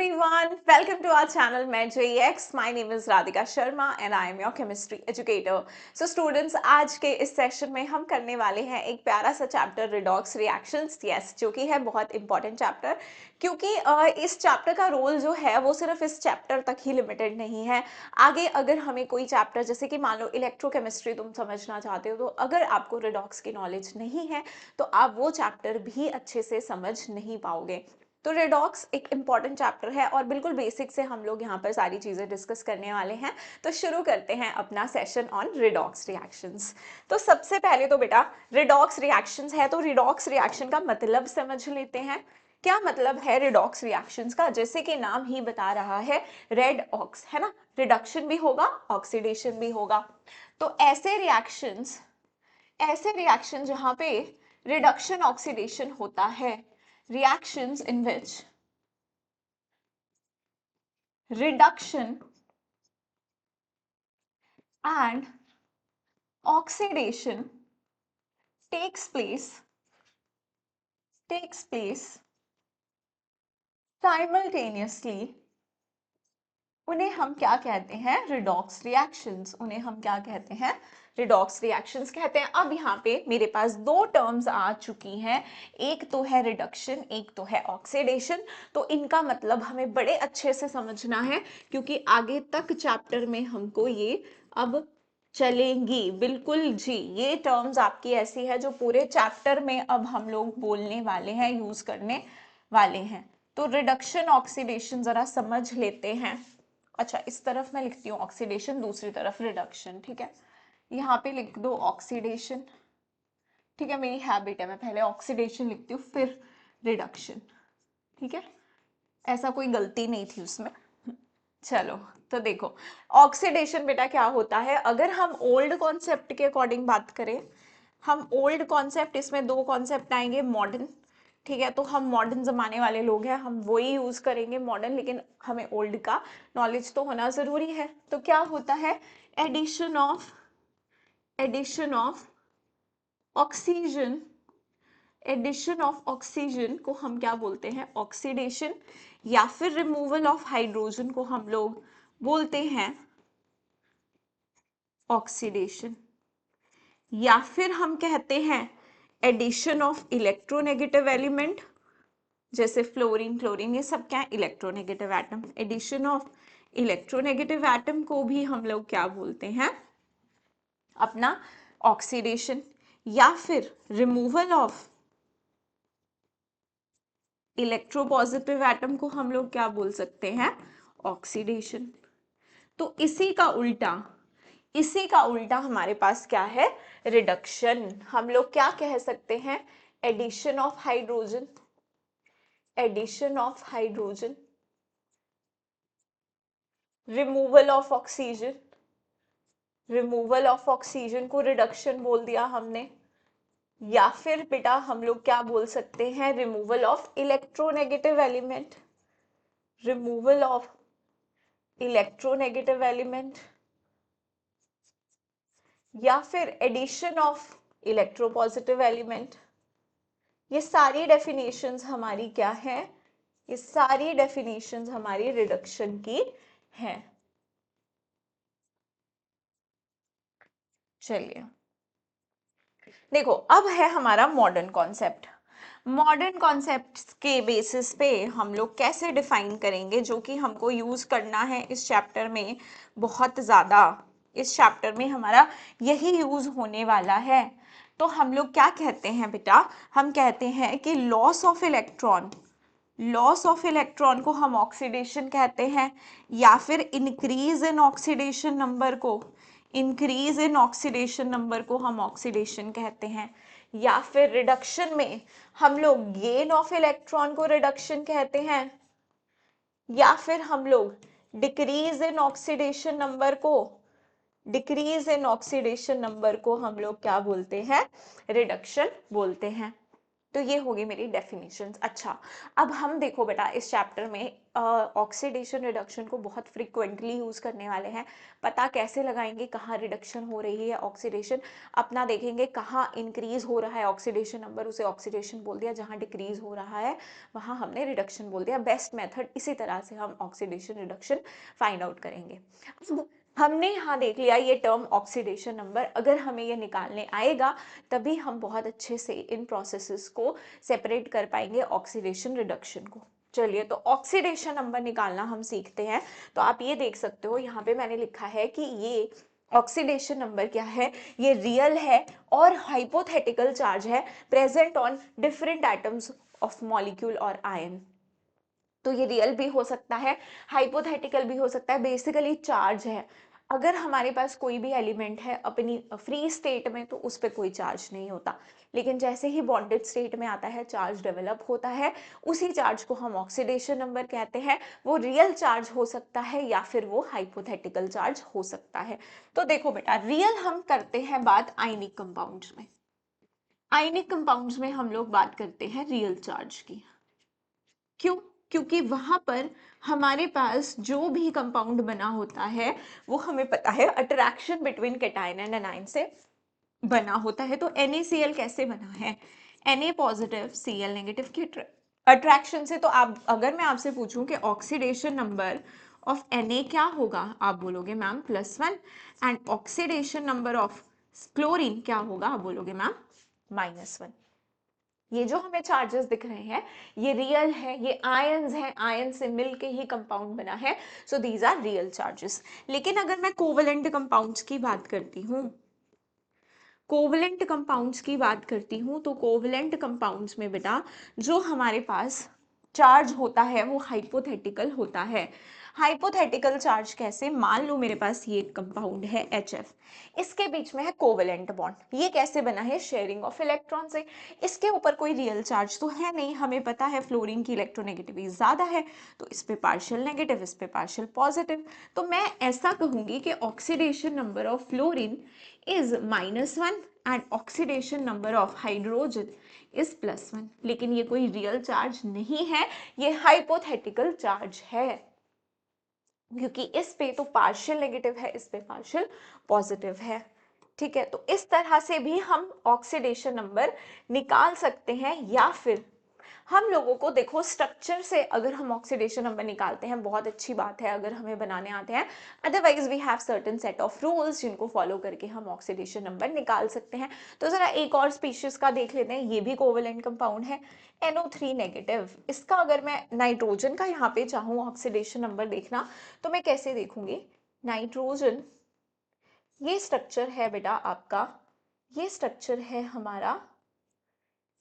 everyone, welcome to our channel MedJEX. My name is Radhika Sharma and I am your chemistry educator. So students, आज के इस session में हम करने वाले हैं एक प्यारा सा चैप्टर रिडॉक्स रिएक्शंस, यस, जो कि है बहुत इंपॉर्टेंट चैप्टर, क्योंकि इस चैप्टर का रोल जो है वो सिर्फ इस चैप्टर तक ही लिमिटेड नहीं है। आगे अगर हमें कोई चैप्टर, जैसे कि मान लो इलेक्ट्रोकेमिस्ट्री तुम समझना चाहते हो, तो अगर आपको रिडॉक्स की नॉलेज नहीं है तो आप वो चैप्टर भी अच्छे से समझ नहीं पाओगे। तो रेडॉक्स एक इंपॉर्टेंट चैप्टर है और बिल्कुल बेसिक से हम लोग यहाँ पर सारी चीज़ें डिस्कस करने वाले हैं। तो शुरू करते हैं अपना सेशन ऑन रिडॉक्स रिएक्शंस। तो सबसे पहले तो बेटा रिडॉक्स रिएक्शंस है, तो रिडॉक्स रिएक्शन का मतलब समझ लेते हैं। क्या मतलब है रिडॉक्स रिएक्शंस का? जैसे कि नाम ही बता रहा है, रेड ऑक्स है ना, रिडक्शन भी होगा, ऑक्सीडेशन भी होगा। तो ऐसे रिएक्शन जहाँ पे रिडक्शन ऑक्सीडेशन होता है, reactions in which reduction and oxidation takes place simultaneously, उन्हें हम क्या कहते हैं? Redox reactions. उन्हें हम क्या कहते हैं? रिडॉक्स रिएक्शंस कहते हैं। अब यहाँ पे मेरे पास दो टर्म्स आ चुकी हैं, एक तो है रिडक्शन, एक तो है ऑक्सीडेशन। तो इनका मतलब हमें बड़े अच्छे से समझना है, क्योंकि आगे तक चैप्टर में हमको ये अब चलेंगी। बिल्कुल जी, ये टर्म्स आपकी ऐसी है जो पूरे चैप्टर में अब हम लोग बोलने वाले हैं, यूज करने वाले हैं। तो रिडक्शन ऑक्सीडेशन जरा समझ लेते हैं। अच्छा, इस तरफ मैं लिखती हूँ ऑक्सीडेशन, दूसरी तरफ रिडक्शन, ठीक है। यहाँ पे लिख दो ऑक्सीडेशन, ठीक है, मेरी हैबिट है, मैं पहले ऑक्सीडेशन लिखती हूँ फिर रिडक्शन, ठीक है, ऐसा कोई गलती नहीं थी उसमें। चलो, तो देखो ऑक्सीडेशन बेटा क्या होता है, अगर हम ओल्ड कॉन्सेप्ट के अकॉर्डिंग बात करें, हम ओल्ड कॉन्सेप्ट, इसमें दो कॉन्सेप्ट आएंगे, मॉडर्न, ठीक है, तो हम मॉडर्न जमाने वाले लोग हैं, हम वही यूज करेंगे मॉडर्न, लेकिन हमें ओल्ड का नॉलेज तो होना जरूरी है। तो क्या होता है? Addition of oxygen, addition of oxygen को हम क्या बोलते हैं? ऑक्सीडेशन। या फिर रिमूवल ऑफ हाइड्रोजन को हम लोग बोलते हैं ऑक्सीडेशन। या फिर हम कहते हैं एडिशन ऑफ इलेक्ट्रोनेगेटिव एलिमेंट, जैसे फ्लोरीन, क्लोरीन, ये सब क्या है? Electronegative atom. Addition of electronegative atom को भी हम लोग क्या बोलते हैं? अपना ऑक्सीडेशन। या फिर रिमूवल ऑफ इलेक्ट्रोपॉजिटिव एटम को हम लोग क्या बोल सकते हैं? ऑक्सीडेशन। तो इसी का उल्टा हमारे पास क्या है? रिडक्शन। हम लोग क्या कह सकते हैं? Addition of hydrogen, addition of hydrogen, removal of oxygen, removal of oxygen को रिडक्शन बोल दिया हमने। या फिर बेटा हम लोग क्या बोल सकते हैं? Removal of electronegative element, removal of electronegative element, या फिर एडिशन ऑफ इलेक्ट्रोपॉजिटिव एलिमेंट। ये सारी डेफिनेशंस हमारी क्या है? ये सारी डेफिनेशंस हमारी रिडक्शन की हैं। चलिए देखो, अब है हमारा मॉडर्न कॉन्सेप्ट। मॉडर्न कॉन्सेप्ट के बेसिस पे हम लोग कैसे डिफाइन करेंगे, जो कि हमको यूज करना है इस चैप्टर में बहुत ज्यादा। इस चैप्टर में हमारा यही यूज होने वाला है। तो हम लोग क्या कहते हैं बेटा? हम कहते हैं कि लॉस ऑफ इलेक्ट्रॉन को हम ऑक्सीडेशन कहते हैं, या फिर इंक्रीज इन ऑक्सीडेशन नंबर को, इंक्रीज इन ऑक्सीडेशन नंबर को हम ऑक्सीडेशन कहते हैं। या फिर रिडक्शन में हम लोग गेन ऑफ इलेक्ट्रॉन को रिडक्शन कहते हैं। या फिर हम लोग डिक्रीज इन ऑक्सीडेशन नंबर को, डिक्रीज इन ऑक्सीडेशन नंबर को हम लोग क्या बोलते हैं? रिडक्शन बोलते हैं। तो ये होगी मेरी डेफिनेशंस। अच्छा, अब हम देखो बेटा इस चैप्टर में ऑक्सीडेशन रिडक्शन को बहुत फ्रिक्वेंटली यूज करने वाले हैं। पता कैसे लगाएंगे कहाँ रिडक्शन हो रही है, ऑक्सीडेशन अपना देखेंगे कहाँ इंक्रीज हो रहा है ऑक्सीडेशन नंबर, उसे ऑक्सीडेशन बोल दिया, जहाँ डिक्रीज हो रहा है वहाँ हमने रिडक्शन बोल दिया। बेस्ट मेथड इसी तरह से हम ऑक्सीडेशन रिडक्शन फाइंड आउट करेंगे। अब हमने यहाँ देख लिया ये टर्म ऑक्सीडेशन नंबर, अगर हमें ये निकालने आएगा तभी हम बहुत अच्छे से इन प्रोसेसेस को सेपरेट कर पाएंगे ऑक्सीडेशन रिडक्शन को। चलिए, तो ऑक्सीडेशन नंबर निकालना हम सीखते हैं। तो आप ये देख सकते हो यहाँ पे मैंने लिखा है कि ये ऑक्सीडेशन नंबर क्या है, ये रियल है और हाइपोथेटिकल चार्ज है present on different atoms of molecule और आयन। तो ये रियल भी हो सकता है, हाइपोथेटिकल भी हो सकता है, बेसिकली चार्ज है। अगर हमारे पास कोई भी एलिमेंट है अपनी फ्री स्टेट में तो उस पर कोई चार्ज नहीं होता, लेकिन जैसे ही बॉन्डेड स्टेट में आता है चार्ज डेवलप होता है, उसी चार्ज को हम ऑक्सीडेशन नंबर कहते हैं। वो रियल चार्ज हो सकता है या फिर वो हाइपोथेटिकल चार्ज हो सकता है। तो देखो बेटा, रियल हम करते हैं बात आयनिक कंपाउंड्स में, आयनिक कंपाउंड्स में हम लोग बात करते हैं रियल चार्ज की। क्यों? क्योंकि वहां पर हमारे पास जो भी कंपाउंड बना होता है वो हमें पता है attraction between cation and anion से बना होता है। तो NaCl कैसे बना है, Na पॉजिटिव Cl नेगेटिव की अट्रैक्शन से। तो आप, अगर मैं आपसे पूछूं कि ऑक्सीडेशन नंबर ऑफ Na क्या होगा, आप बोलोगे ma'am +1, and oxidation number of chlorine क्या होगा, आप बोलोगे मैम -1। ये जो हमें चार्जेस दिख रहे हैं ये रियल है, ये आयंस हैं, आयन से मिलके ही कंपाउंड बना है। So these are real charges. लेकिन अगर मैं कोवेलेंट कंपाउंड्स की बात करती हूँ, कोवेलेंट कंपाउंड्स की बात करती हूँ तो कोवेलेंट कंपाउंड्स में बेटा जो हमारे पास चार्ज होता है वो हाइपोथेटिकल होता है। हाइपोथेटिकल चार्ज कैसे, मान लो मेरे पास ये कंपाउंड है HF, इसके बीच में है कोवेलेंट बॉन्ड, ये कैसे बना है, शेयरिंग ऑफ इलेक्ट्रॉन से। इसके ऊपर कोई रियल चार्ज तो है नहीं, हमें पता है फ्लोरीन की इलेक्ट्रोनेगेटिविटी ज्यादा है, तो इस पे पार्शियल नेगेटिव, इस पे पार्शियल पॉजिटिव। तो मैं ऐसा कहूंगी कि oxidation number of fluorine is -1 and oxidation number of hydrogen is +1। लेकिन ये कोई रियल चार्ज नहीं है, ये हाइपोथेटिकल चार्ज है, क्योंकि इस पे तो पार्शियल नेगेटिव है, इस पे पार्शियल पॉजिटिव है। ठीक है, तो इस तरह से भी हम ऑक्सीडेशन नंबर निकाल सकते हैं, या फिर हम लोगों को देखो स्ट्रक्चर से अगर हम ऑक्सीडेशन नंबर निकालते हैं, बहुत अच्छी बात है अगर हमें बनाने आते हैं। Otherwise we have certain set of rules जिनको फॉलो करके हम ऑक्सीडेशन नंबर निकाल सकते हैं। तो जरा एक और स्पीशीज का देख लेते हैं, ये भी कोवेलेंट कंपाउंड है, NO3 नेगेटिव। इसका अगर मैं नाइट्रोजन का यहाँ पे चाहूँ ऑक्सीडेशन नंबर देखना तो मैं कैसे देखूंगी, नाइट्रोजन, ये स्ट्रक्चर है बेटा आपका, ये स्ट्रक्चर है हमारा,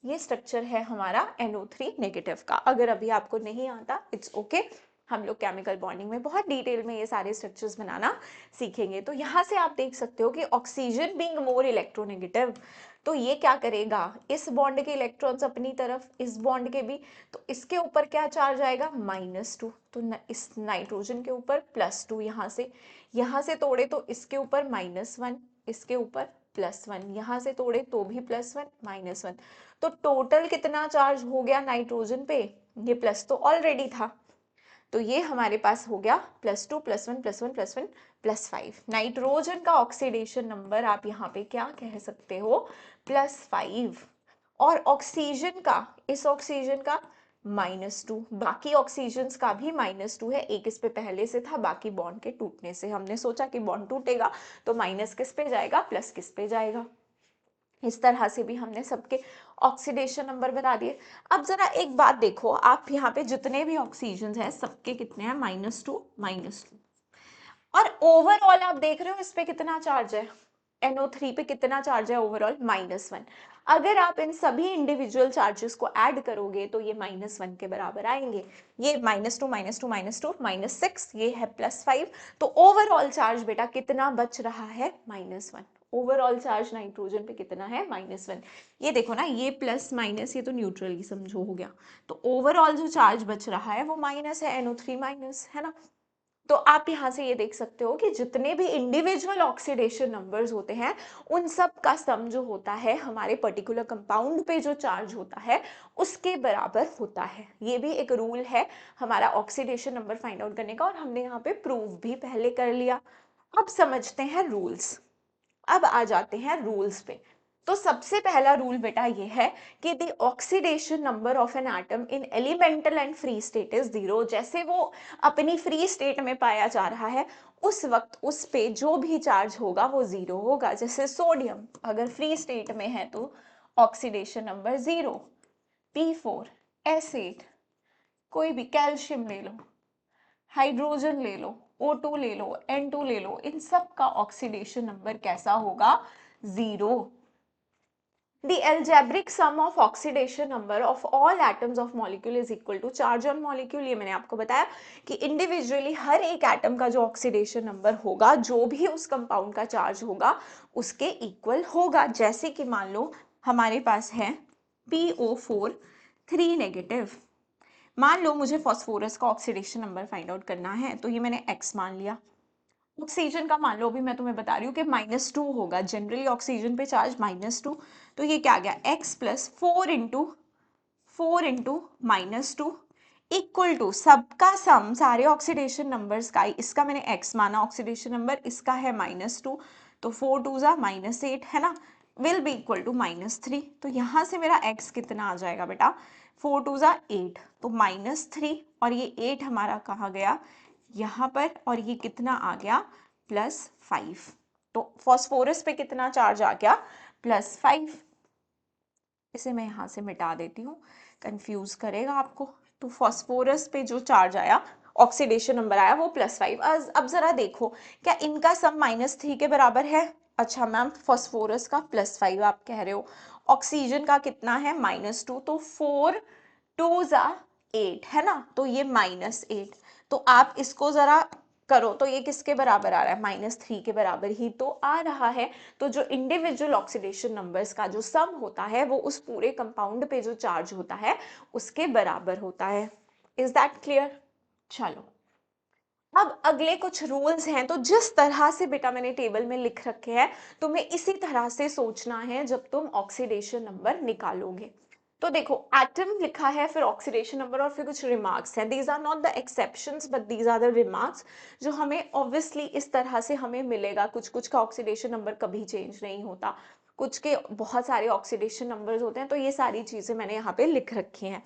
ये स्ट्रक्चर है हमारा NO3 नेगेटिव का। अगर अभी आपको नहीं आता इट्स ओके, हम लोग केमिकल बॉन्डिंग में बहुत डिटेल में ये सारे स्ट्रक्चर्स बनाना सीखेंगे। तो यहाँ से आप देख सकते हो कि ऑक्सीजन बीइंग मोर इलेक्ट्रोनेगेटिव, तो ये क्या करेगा, इस बॉन्ड के इलेक्ट्रॉन्स अपनी तरफ, इस बॉन्ड के भी, तो इसके ऊपर क्या चार्ज आएगा, -2। तो इस नाइट्रोजन के ऊपर +2, यहाँ से तोड़े तो इसके ऊपर -1, इसके ऊपर +1, यहाँ से तोड़े तो भी +1 -1। तो टोटल कितना चार्ज हो गया नाइट्रोजन पे, ये प्लस तो ऑलरेडी था, तो ये हमारे पास हो गया +2 +1 +1 +1 +5। नाइट्रोजन का ऑक्सीडेशन नंबर आप यहाँ पे क्या कह सकते हो, +5। और ऑक्सीजन का, इस ऑक्सीजन का -2, बाकी ऑक्सीजन्स का भी -2 है, एक इस पे पहले से था, बाकी बॉन्ड के टूटने से हमने सोचा कि बॉन्ड टूटेगा तो माइनस किस पे जाएगा, प्लस किस पे जाएगा। इस तरह से भी हमने सबके ऑक्सीडेशन नंबर बता दिए। अब जरा एक बात देखो, आप यहाँ पे जितने भी ऑक्सीजन हैं सबके कितने हैं, -2 -2। और ओवरऑल आप देख रहे हो इस पे कितना चार्ज है, NO3 पे कितना चार्ज है ओवरऑल, -1। अगर आप इन सभी इंडिविजुअल चार्जेस को ऐड करोगे तो ये -1 के बराबर आएंगे। ये -2 -2 -2 -6, ये है +5। तो ओवरऑल चार्ज बेटा कितना बच रहा है, -1। ओवरऑल चार्ज नाइट्रोजन पे कितना है, -1। ये देखो ना, ये प्लस माइनस ये तो न्यूट्रल ही समझो हो गया, तो ओवरऑल जो चार्ज बच रहा है वो माइनस है, NO3 माइनस है ना। तो आप यहाँ से ये देख सकते हो कि जितने भी इंडिविजुअल ऑक्सीडेशन नंबर्स होते हैं उन सब का सम जो होता है हमारे पर्टिकुलर कंपाउंड पे जो चार्ज होता है उसके बराबर होता है। ये भी एक रूल है हमारा ऑक्सीडेशन नंबर फाइंड आउट करने का, और हमने यहाँ पे प्रूव भी पहले कर लिया। अब समझते हैं रूल्स। अब आ जाते हैं रूल्स पे। तो सबसे पहला रूल बेटा ये है कि the oxidation number of an atom in elemental and free state is zero. जैसे वो अपनी फ्री स्टेट में पाया जा रहा है उस वक्त उस पे जो भी चार्ज होगा वो जीरो होगा। जैसे सोडियम अगर फ्री स्टेट में है तो oxidation number zero. P4 acid, कोई भी कैल्शियम ले लो, हाइड्रोजन ले लो, O2 ले लो, N2 ले लो, इन सब का ऑक्सीडेशन नंबर कैसा होगा? Zero. The algebraic sum of oxidation number of all atoms of molecule is equal to charge on molecule। ये मैंने आपको बताया कि इंडिविजुअली हर एक एटम का जो ऑक्सीडेशन नंबर होगा जो भी उस कंपाउंड का चार्ज होगा उसके इक्वल होगा। जैसे कि मान लो हमारे पास है PO4 3 नेगेटिव। मान लो मुझे फॉस्फोरस का ऑक्सीडेशन नंबर फाइंड आउट करना है तो ये मैंने x मान लिया। ऑक्सीजन का मान लो अभी मैं तुम्हें बता रही हूँ कि -2 होगा, जनरली ऑक्सीजन पे चार्ज -2, तो ये क्या आ गया x plus 4 into -2 equal to सबका सम सारे ऑक्सीडेशन नंबर्स का, इसका मैंने x माना ऑक्सीडेशन नंबर, इसका है -2 तो 4 2 जा -8 है ना, विल बी इक्वल टू -3। तो यहाँ से मेरा x कितना आ जाएगा बेटा, 4 2 जा 8 तो -3 और ये 8 हमारा कहाँ गया यहाँ पर, और ये कितना आ गया +5। तो फॉस्फोरस पे कितना चार्ज आ गया +5। इसे मैं यहाँ से मिटा देती हूँ, कंफ्यूज करेगा आपको। तो फॉस्फोरस पे जो चार्ज आया ऑक्सीडेशन नंबर आया वो +5। अब जरा देखो क्या इनका सम -3 के बराबर है? अच्छा मैम फॉस्फोरस का +5 आप कह रहे हो, ऑक्सीजन का कितना है -2, तो 4 2 जा 8 है ना, तो ये -8। तो आप इसको जरा करो तो ये किसके बराबर आ रहा है, -3 के बराबर ही तो आ रहा है। तो जो इंडिविजुअल ऑक्सीडेशन नंबर्स का जो सम होता है वो उस पूरे कंपाउंड पे जो चार्ज होता है उसके बराबर होता है। Is that clear? चलो अब अगले कुछ रूल्स हैं। तो जिस तरह से बेटा मैंने टेबल में लिख रखे हैं तुम्हें इसी तरह से सोचना है जब तुम ऑक्सीडेशन नंबर निकालोगे। तो देखो एटम लिखा है, फिर ऑक्सीडेशन नंबर और फिर कुछ रिमार्क्स हैं। These are not the exceptions but these are the remarks जो हमें ऑब्वियसली इस तरह से हमें मिलेगा। कुछ कुछ का ऑक्सीडेशन नंबर कभी चेंज नहीं होता, कुछ के बहुत सारे ऑक्सीडेशन नंबर्स होते हैं। तो ये सारी चीजें मैंने यहाँ पे लिख रखी हैं।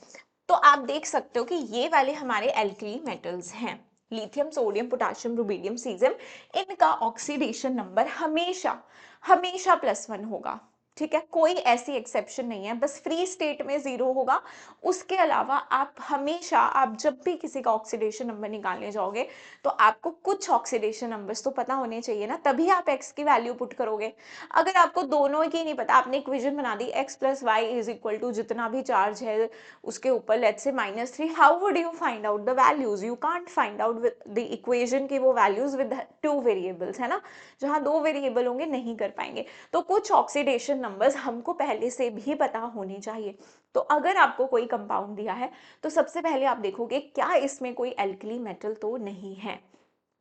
तो आप देख सकते हो कि ये वाले हमारे एल्कली मेटल्स हैं, lithium sodium potassium rubidium caesium, इनका ऑक्सीडेशन नंबर हमेशा हमेशा +1 होगा। ठीक है, कोई ऐसी एक्सेप्शन नहीं है, बस फ्री स्टेट में 0 होगा। उसके अलावा आप हमेशा, आप जब भी किसी का ऑक्सीडेशन नंबर निकालने जाओगे तो आपको कुछ ऑक्सीडेशन नंबर्स तो पता होने चाहिए ना, तभी आप x की वैल्यू पुट करोगे। अगर आपको दोनों की नहीं पता, आपने इक्वेशन बना दी x + y is equal to जितना भी चार्ज है उसके ऊपर let's say -3, how would you find out the values? You can't find out with the equation की वो वैल्यूज विद 2 वेरिएबल्स, है ना, जहां 2 वेरिएबल होंगे नहीं कर पाएंगे। तो कुछ ऑक्सीडेशन नंबर्स हमको पहले से भी पता होने चाहिए। तो अगर आपको कोई कंपाउंड दिया है तो सबसे पहले आप देखोगे क्या इसमें कोई एल्कली मेटल तो नहीं है।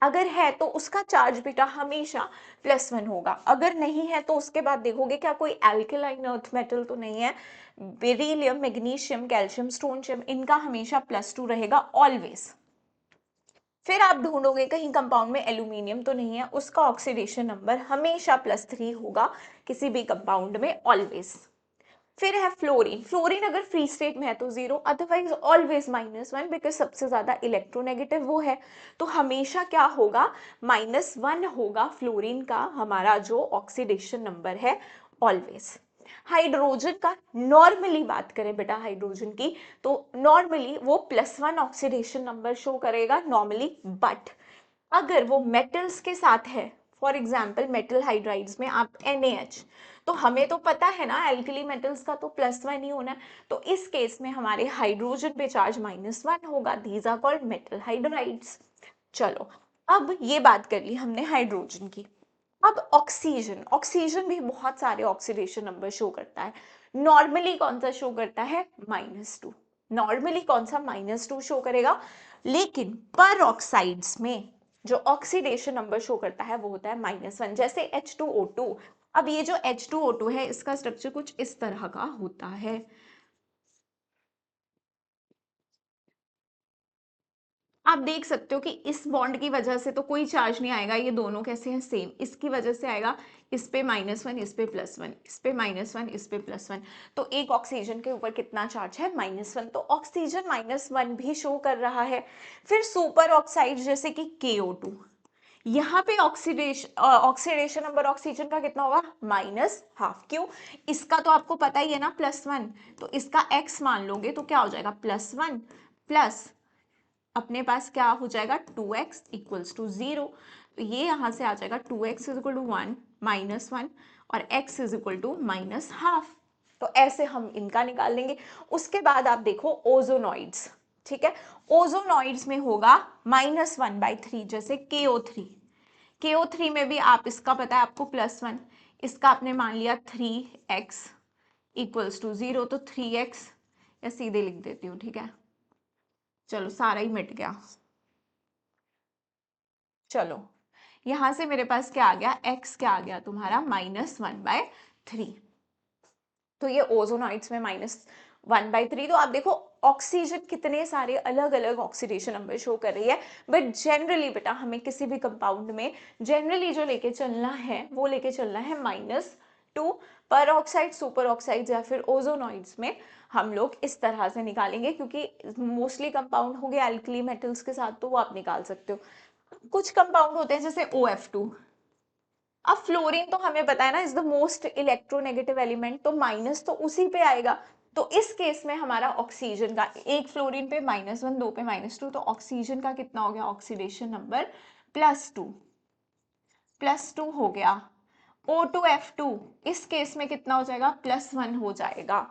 अगर है तो उसका चार्ज बेटा हमेशा +1 होगा। अगर नहीं है तो उसके बाद देखोगे क्या कोई एल्केलाइन अर्थ मेटल तो नहीं है। बेरिलियम मैग्नीशियम कैल्शियम स्ट्रोंशियम इनका हमेशा +2 रहेगा ऑलवेज। फिर आप ढूंढोगे कहीं कंपाउंड में एल्यूमिनियम तो नहीं है, उसका ऑक्सीडेशन नंबर हमेशा +3 होगा किसी भी कंपाउंड में ऑलवेज। फिर है फ्लोरीन। फ्लोरीन अगर फ्री स्टेट में है तो 0, अदरवाइज ऑलवेज -1 बिकॉज सबसे ज्यादा इलेक्ट्रोनेगेटिव वो है। तो हमेशा क्या होगा, -1 होगा फ्लोरीन का हमारा जो ऑक्सीडेशन नंबर है ऑलवेज। हाइड्रोजन का नॉर्मली बात करें बेटा हाइड्रोजन की, तो नॉर्मली वो +1 ऑक्सीडेशन नंबर शो करेगा नॉर्मली, बट अगर वो मेटल्स के साथ है, फॉर एग्जाम्पल मेटल हाइड्राइड्स में आप NaH, तो हमें तो पता है ना एल्कली मेटल्स का तो +1 ही होना है। तो इस केस में हमारे हाइड्रोजन पे चार्ज -1 होगा, these are called metal hydrides. चलो अब ये बात कर ली हमने हाइड्रोजन की। अब ऑक्सीजन, ऑक्सीजन भी बहुत सारे ऑक्सीडेशन नंबर शो करता है। नॉर्मली कौन सा शो करता है, -2। नॉर्मली कौन सा, -2 शो करेगा। लेकिन पर ऑक्साइड्स में जो ऑक्सीडेशन नंबर शो करता है वो होता है -1, जैसे H2O2। अब ये जो H2O2 है इसका स्ट्रक्चर कुछ इस तरह का होता है। आप देख सकते हो कि इस बॉन्ड की वजह से तो कोई चार्ज नहीं आएगा, ये दोनों कैसे हैं सेम, इसकी वजह से आएगा, इस पे -1, इस पे +1, इस पे -1, इस पे +1। तो एक ऑक्सीजन के ऊपर कितना चार्ज है, -1, तो ऑक्सीजन -1 भी शो कर रहा है। फिर सुपर ऑक्साइड जैसे कि KO2, यहाँ पे ऑक्सीडेशन नंबर ऑक्सीजन का कितना होगा, -12। क्यों, इसका तो आपको पता ही है ना +1, तो इसका x मान लोगे तो क्या हो जाएगा, +1 प्लस अपने पास क्या हो जाएगा 2x इक्वल्स टू 0। तो ये यहां से आ जाएगा 2x इज इक्वल टू 1 -1 और x इज इक्वल टू -12। तो ऐसे हम इनका निकाल लेंगे। उसके बाद आप देखो ओजोनॉइड्स, ठीक है, ओजोनॉइड्स में होगा -1/3, जैसे KO3। KO3 में भी आप इसका पता है आपको +1, इसका आपने मान लिया 3x इक्वल्स टू 0, तो 3x या सीधे लिख देती हूँ, ठीक है, चलो सारा ही मिट गया। चलो यहां से मेरे पास क्या आ गया, x क्या आ गया तुम्हारा -1/3। तो ये ओजोनॉइड्स में -1/3। तो आप देखो ऑक्सीजन कितने सारे अलग अलग ऑक्सीडेशन नंबर शो कर रही है, बट जनरली बेटा हमें किसी भी कंपाउंड में जनरली जो लेके चलना है वो लेके चलना है -2। पर ऑक्साइड, सुपर ऑक्साइड या फिर ओजोनॉइड्स में हम लोग इस तरह से निकालेंगे, क्योंकि मोस्टली कंपाउंड हो गए एल्कली मेटल्स के साथ, तो वो आप निकाल सकते हो। कुछ कंपाउंड होते हैं जैसे OF2। अब फ्लोरीन तो हमें पता है ना, is the most electronegative element, तो माइनस तो उसी पे आएगा। तो इस केस में हमारा ऑक्सीजन का एक फ्लोरीन पे -1, दो पे -2, तो ऑक्सीजन का कितना हो गया ऑक्सीडेशन नंबर, +2। +2 हो गया। O2F2 इस केस में कितना हो जाएगा, +1 हो जाएगा।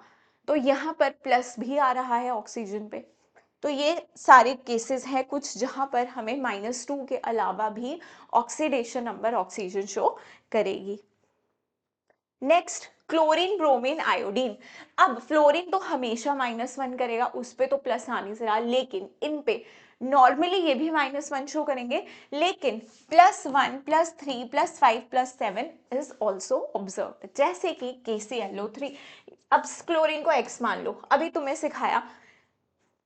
तो यहाँ पर प्लस भी आ रहा है ऑक्सीजन पे। तो ये सारे केसेस हैं कुछ जहां पर हमें -2 के अलावा भी ऑक्सीडेशन नंबर ऑक्सीजन शो करेगी। Next chlorine, bromine, iodine. अब फ्लोरीन तो हमेशा -1 करेगा, उस पे तो प्लस आने से रहा, लेकिन इन पे नॉर्मली ये भी -1 शो करेंगे, लेकिन +1 +3 +5 +7 इज ऑल्सो ऑब्जर्व, जैसे कि KClO3। अब क्लोरीन को x मान लो, अभी तुम्हें सिखाया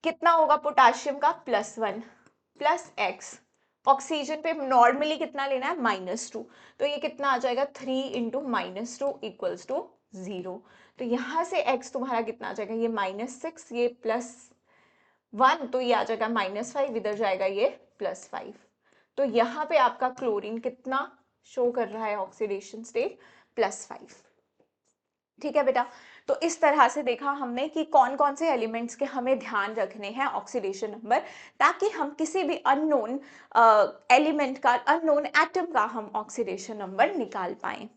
कितना होगा पोटाशियम का, +1 प्लस x, ऑक्सीजन पे नॉर्मली कितना लेना है, -2, तो ये कितना आ जाएगा 3 इंटू -2 इक्वल्स टू 0। तो यहां से x तुम्हारा कितना आ जाएगा, ये -6, ये +1, तो ये आ जाएगा -5, इधर जाएगा ये +5। तो यहाँ पे आपका क्लोरीन कितना शो कर रहा है ऑक्सीडेशन स्टेट, +5। ठीक है बेटा, तो इस तरह से देखा हमने कि कौन कौन से एलिमेंट्स के हमें ध्यान रखने हैं ऑक्सीडेशन नंबर, ताकि हम किसी भी अननोन एलिमेंट का, अननोन एटम का हम ऑक्सीडेशन नंबर निकाल पाए।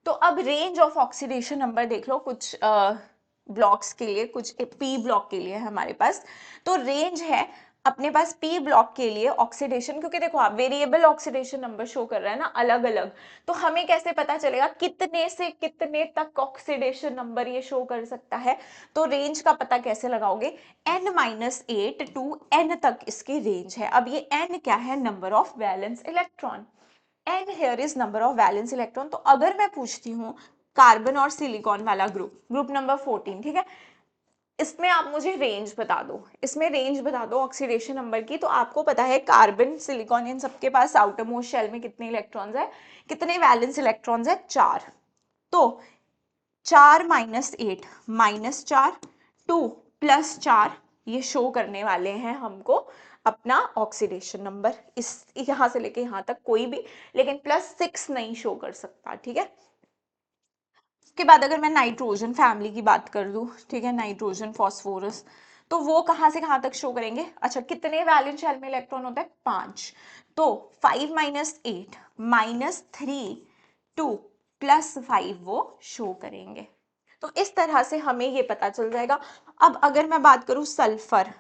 तो अब रेंज ऑफ ऑक्सीडेशन नंबर देख लो, कुछ ब्लॉक्स के लिए, कुछ P ब्लॉक के लिए हमारे पास। तो रेंज है अपने पास P ब्लॉक के लिए ऑक्सीडेशन, क्योंकि देखो आप वेरिएबल ऑक्सीडेशन नंबर शो कर रहा है ना अलग अलग, तो हमें कैसे पता चलेगा कितने से कितने तक ऑक्सीडेशन नंबर ये शो कर सकता है। तो रेंज का पता कैसे लगाओगे, n-8 टू n तक इसकी रेंज है। अब ये n क्या है, number of valence electron, and here is number of valence electron. तो अगर मैं पूछती हूँ कार्बन और सिलिकॉन वाला ग्रुप, ग्रुप नंबर 14, ठीक है, इसमें आप मुझे रेंज बता दो, इसमें रेंज बता दो ऑक्सीडेशन नंबर की। तो आपको पता है कार्बन, सिलिकॉन, इन सबके पास आउटर मोस्ट शेल में कितने इलेक्ट्रॉन्स है, कितने वैलेंस इलेक्ट्रॉन्स है, 4। तो 4 -8 -4 2 +4 ये शो करने वाले हैं हमको अपना ऑक्सीडेशन नंबर, इस यहां से लेके यहां तक कोई भी, लेकिन +6 नहीं शो कर सकता। ठीक है, उसके बाद अगर मैं नाइट्रोजन फैमिली की बात कर दूं, ठीक है, नाइट्रोजन, फॉस्फोरस, तो वो कहां से कहां तक शो करेंगे। अच्छा, कितने वैलेंस शेल में इलेक्ट्रॉन होता है, 5। तो 5 -8 -3 2 +5 वो शो करेंगे। तो इस तरह से हमें ये पता चल जाएगा। अब अगर मैं बात करूं सल्फर,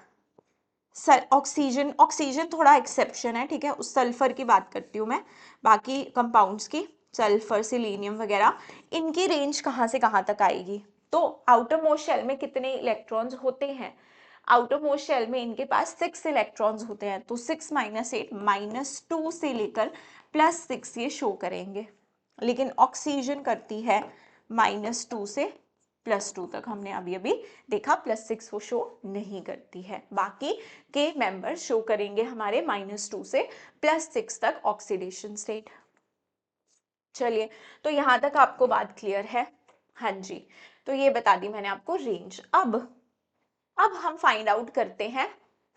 ऑक्सीजन, ऑक्सीजन थोड़ा एक्सेप्शन है, ठीक है, उस सल्फर की बात करती हूँ मैं, बाकी कंपाउंड्स की, सल्फर, सिलीनियम वगैरह, इनकी रेंज कहाँ से कहाँ तक आएगी। तो आउटर मोस्ट शेल में कितने इलेक्ट्रॉन्स होते हैं, आउटरमोस्ट शेल में इनके पास 6 इलेक्ट्रॉन्स होते हैं, तो 6 - 8 -2 से लेकर +6 ये शो करेंगे, लेकिन ऑक्सीजन करती है -2 से +2 तक। हमने अभी अभी देखा +6 वो शो नहीं करती है, बाकी के मेंबर शो करेंगे हमारे -2 से +6 तक ऑक्सीडेशन स्टेट। चलिए, तो यहां तक आपको बात क्लियर है? हाँ जी, तो ये बता दी मैंने आपको रेंज। अब हम फाइंड आउट करते हैं।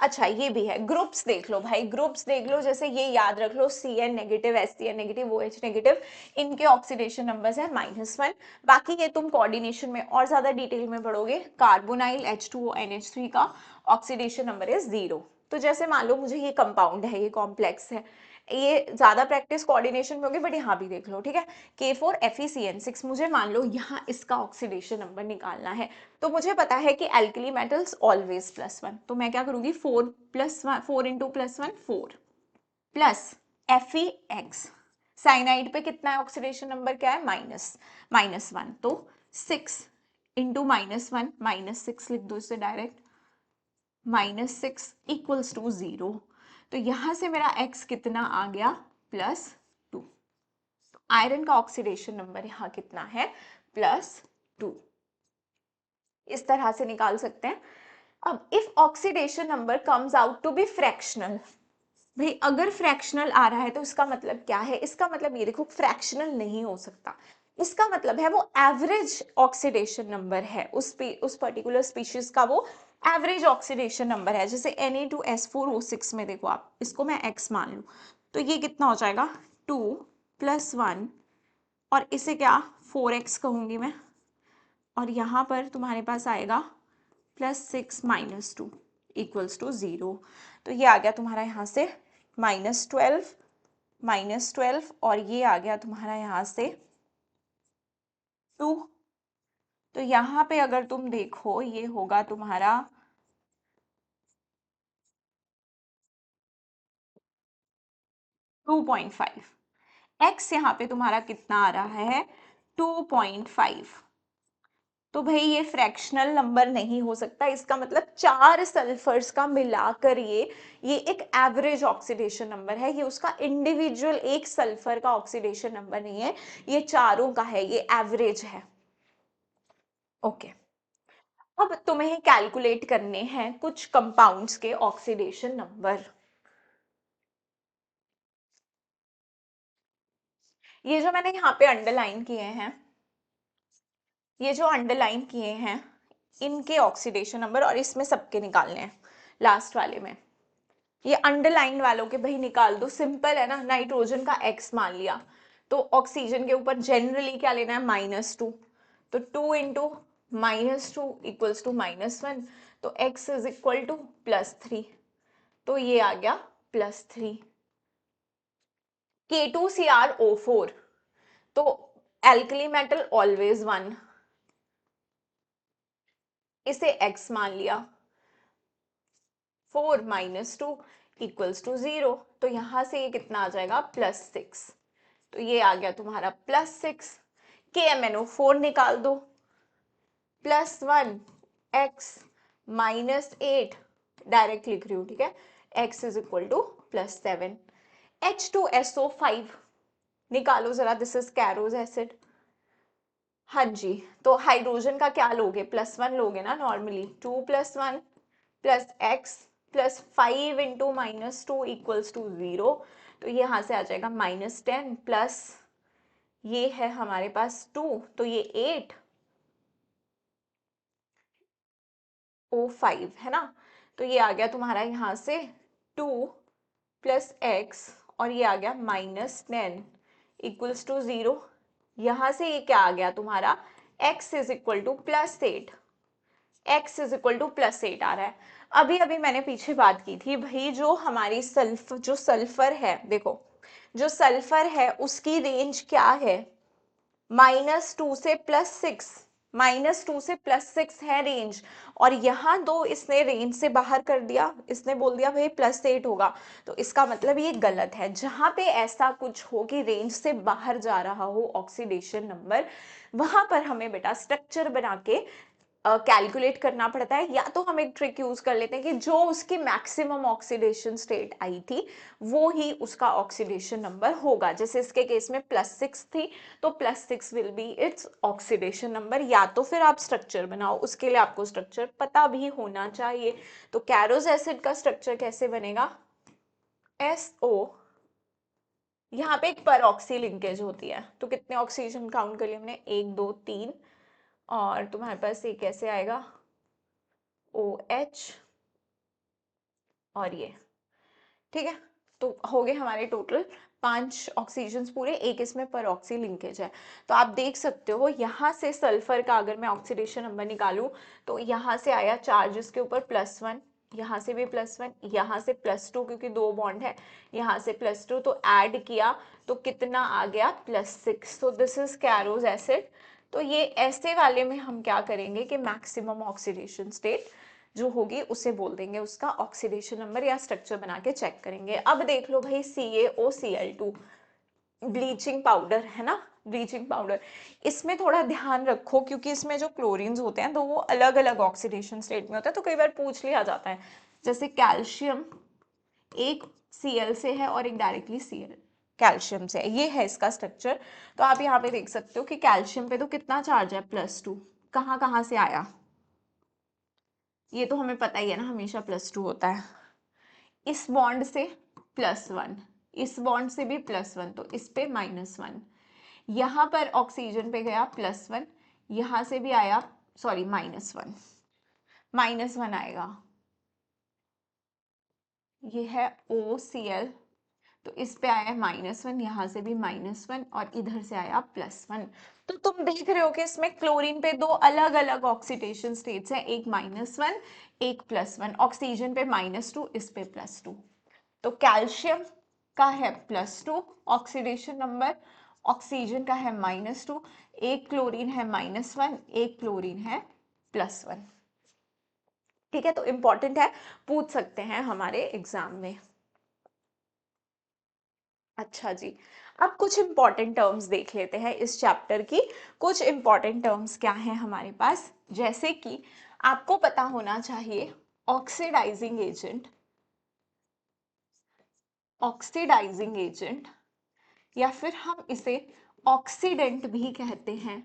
अच्छा, ये भी है, ग्रुप्स देख लो भाई, ग्रुप्स देख लो, जैसे ये याद रख लो, Cn negative, Hcn negative, OH negative, इनके ऑक्सीडेशन नंबर्स है -1। बाकी ये तुम कोऑर्डिनेशन में और ज्यादा डिटेल में पढ़ोगे। कार्बोनाइल H2O NH3 का ऑक्सीडेशन नंबर है 0। तो जैसे मान लो मुझे ये कंपाउंड है, ये कॉम्प्लेक्स है, ये ज्यादा प्रैक्टिस कोऑर्डिनेशन में होगी, बट यहाँ भी देख लो, ठीक है। K4FeCN6, मुझे मान लो यहाँ इसका ऑक्सीडेशन नंबर निकालना है, तो मुझे पता है कि एल्कली मेटल्स ऑलवेज +1, तो मैं क्या करूंगी, 4 + 1, 4 × +1 4 प्लस FeX। साइनाइड पे कितना है ऑक्सीडेशन नंबर, क्या है, -1, तो 6 × -1 -6 लिख दो इसे डायरेक्ट, -6 = 0। तो यहां से मेरा X कितना आ गया, +2। आयरन का ऑक्सीडेशन नंबर यहाँ कितना है, +2। इस तरह से निकाल सकते हैं। अब if oxidation number comes out to be fractional, भाई अगर फ्रैक्शनल आ रहा है तो इसका मतलब क्या है, इसका मतलब ये देखो, फ्रैक्शनल नहीं हो सकता, इसका मतलब है वो एवरेज ऑक्सीडेशन नंबर है, उस पर्टिकुलर स्पीशीज का वो एवरेज ऑक्सीडेशन नंबर है। जैसे Na2S4O6 में देखो आप, इसको मैं X मान लूं, तो ये कितना हो जाएगा, 2 + 1, और इसे क्या 4X कहूंगी मैं, और यहाँ पर तुम्हारे पास आएगा +6 - 2 = 0। तो ये आ गया तुम्हारा यहाँ से -12 -12, और ये आ गया तुम्हारा यहाँ से 2। तो यहाँ पे अगर तुम देखो, ये होगा तुम्हारा 2.5। X यहाँ पे तुम्हारा कितना आ रहा है, 2.5। तो भाई ये फ्रैक्शनल नंबर नहीं हो सकता, इसका मतलब 4 सल्फर्स का मिलाकर ये एक एवरेज ऑक्सीडेशन नंबर है, ये उसका इंडिविजुअल एक सल्फर का ऑक्सीडेशन नंबर नहीं है, ये चारों का है, ये एवरेज है। ओके, अब तुम्हें कैलकुलेट करने हैं कुछ कंपाउंड्स के ऑक्सीडेशन नंबर। ये जो मैंने यहाँ पे अंडरलाइन किए हैं, ये जो अंडरलाइन किए हैं, इनके ऑक्सीडेशन नंबर, और इसमें सबके निकालने हैं लास्ट वाले में। ये अंडरलाइन वालों के भाई निकाल दो, सिंपल है ना। नाइट्रोजन का X मान लिया, तो ऑक्सीजन के ऊपर जनरली क्या लेना है, -2, तो 2 × -2 = -1, तो X = +3, तो ये आ गया +3। K2CrO4, तो एल्कली मेटल ऑलवेज 1, इसे X मान लिया, 4 - 2 = 0, तो यहां से ये कितना आ जाएगा, +6, तो ये आ गया तुम्हारा +6। KMnO4 निकाल दो, +1 X -8, डायरेक्ट लिख रही हूँ, ठीक है, X = +7। H2SO5 निकालो जरा, दिस इज कैरोज एसिड। हाँ जी, तो हाइड्रोजन का क्या लोगे, +1 लोगे ना नॉर्मली, 2 + 1 + X + 5 × -2 = 0, तो ये यहाँ से आ जाएगा -10, प्लस ये है हमारे पास 2, तो ये 8 O5 है ना, तो ये आ गया तुम्हारा यहाँ से 2 + X, और ये आ गया -10 = 0। यहाँ से ये क्या आ गया तुम्हारा, X = +8, X = +8 आ रहा है। अभी अभी मैंने पीछे बात की थी भाई, जो हमारी जो सल्फर है, देखो जो सल्फर है उसकी रेंज क्या है, -2 से +6, -2 से +6 है रेंज, और यहाँ दो इसने रेंज से बाहर कर दिया, इसने बोल दिया भाई +8 होगा, तो इसका मतलब ये गलत है। जहाँ पे ऐसा कुछ हो कि रेंज से बाहर जा रहा हो ऑक्सीडेशन नंबर, वहां पर हमें बेटा स्ट्रक्चर बना के कैलकुलेट करना पड़ता है, या तो हम एक ट्रिक यूज कर लेते हैं कि जो उसकी मैक्सिमम ऑक्सीडेशन स्टेट आई थी वो ही उसका ऑक्सीडेशन नंबर होगा। जैसे इसके केस में +6 थी, तो +6 will be its oxidation number. या तो फिर आप स्ट्रक्चर बनाओ, उसके लिए आपको स्ट्रक्चर पता भी होना चाहिए। तो कैरोज एसिड का स्ट्रक्चर कैसे बनेगा, SO, यहाँ पे एक पर ऑक्सी लिंकेज होती है, तो कितने ऑक्सीजन काउंट कर लिए हमने, 1 2 3, और तुम्हारे पास ये कैसे आएगा, OH, और ये, ठीक है। तो हो गए हमारे टोटल 5 ऑक्सीजन पूरे, एक इसमें पर ऑक्सी लिंकेज है। तो आप देख सकते हो यहाँ से सल्फर का अगर मैं ऑक्सीडेशन नंबर निकालूं तो यहाँ से आया चार्जेस के ऊपर +1, यहाँ से भी +1, यहाँ से +2 क्योंकि 2 बॉन्ड है, यहाँ से +2, तो ऐड किया तो कितना आ गया, +6। तो दिस इज कैरोज एसिड। तो ये ऐसे वाले में हम क्या करेंगे कि मैक्सिमम ऑक्सीडेशन स्टेट जो होगी उसे बोल देंगे उसका ऑक्सीडेशन नंबर, या स्ट्रक्चर बना के चेक करेंगे। अब देख लो भाई, CaOCl2 ब्लीचिंग पाउडर है ना, ब्लीचिंग पाउडर, इसमें थोड़ा ध्यान रखो क्योंकि इसमें जो क्लोरीन्स होते हैं तो वो अलग अलग ऑक्सीडेशन स्टेट में होता है, तो कई बार पूछ लिया जाता है। जैसे कैल्शियम एक Cl से है और एक डायरेक्टली Cl कैल्शियम से है, ये है इसका स्ट्रक्चर। तो आप यहाँ पे देख सकते हो कि कैल्शियम पे तो कितना चार्ज है, +2, कहाँ कहाँ से आया, ये तो हमें पता ही है ना, हमेशा +2 होता है। इस बॉन्ड से +1, इस बॉन्ड से भी +1, तो इस पे -1, यहाँ पर ऑक्सीजन पे गया +1, यहाँ से भी आया, सॉरी -1, -1 आएगा, ये है OCl, तो इस पे आया -1, यहाँ से भी -1, और इधर से आया +1। तो तुम देख रहे हो कि इसमें क्लोरीन पे दो अलग अलग ऑक्सीडेशन स्टेट्स हैं, एक -1 एक +1, ऑक्सीजन पे -2, इस पे +2। तो कैल्शियम का है +2 ऑक्सीडेशन नंबर, ऑक्सीजन का है -2, एक क्लोरीन है -1, एक क्लोरीन है +1। ठीक है, तो इंपॉर्टेंट है, पूछ सकते हैं हमारे एग्जाम में। अच्छा जी, अब कुछ इंपॉर्टेंट टर्म्स देख लेते हैं इस चैप्टर की। कुछ इंपॉर्टेंट टर्म्स क्या हैं हमारे पास, जैसे कि आपको पता होना चाहिए ऑक्सीडाइजिंग एजेंट, ऑक्सीडाइजिंग एजेंट, या फिर हम इसे ऑक्सीडेंट भी कहते हैं,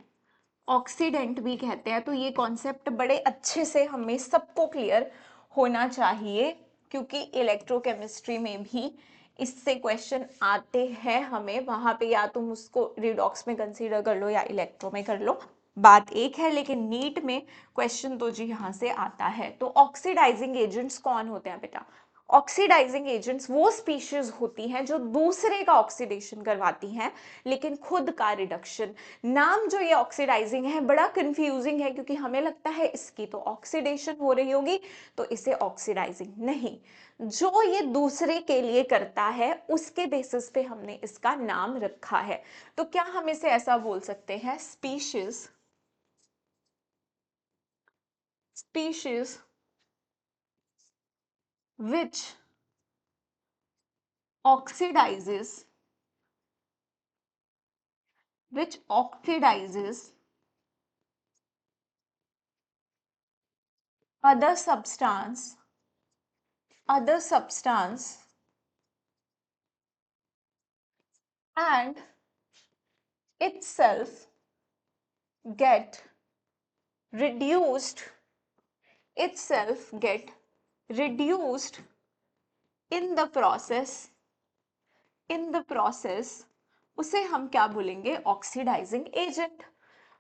ऑक्सीडेंट भी कहते हैं। तो ये कॉन्सेप्ट बड़े अच्छे से हमें सबको क्लियर होना चाहिए, क्योंकि इलेक्ट्रोकेमिस्ट्री में भी इससे क्वेश्चन आते हैं हमें, वहां पे या तुम उसको रिडॉक्स में कंसीडर कर लो या इलेक्ट्रो में कर लो, बात एक है, लेकिन नीट में क्वेश्चन तो जी यहाँ से आता है। तो ऑक्सीडाइजिंग एजेंट्स कौन होते हैं बेटा, ऑक्सीडाइजिंग एजेंट्स वो स्पीशीज होती हैं जो दूसरे का ऑक्सीडेशन करवाती हैं लेकिन खुद का रिडक्शन। नाम जो ये ऑक्सीडाइजिंग है बड़ा कंफ्यूजिंग है, क्योंकि हमें लगता है इसकी तो ऑक्सीडेशन हो रही होगी तो इसे ऑक्सीडाइजिंग नहीं, जो ये दूसरे के लिए करता है उसके बेसिस पे हमने इसका नाम रखा है। तो क्या हम इसे ऐसा बोल सकते हैं, species, species which oxidizes, which oxidizes other substance, other substance, and itself get reduced, itself get reduced in the process, in the process, उसे हम क्या बोलेंगे, ऑक्सीडाइजिंग एजेंट।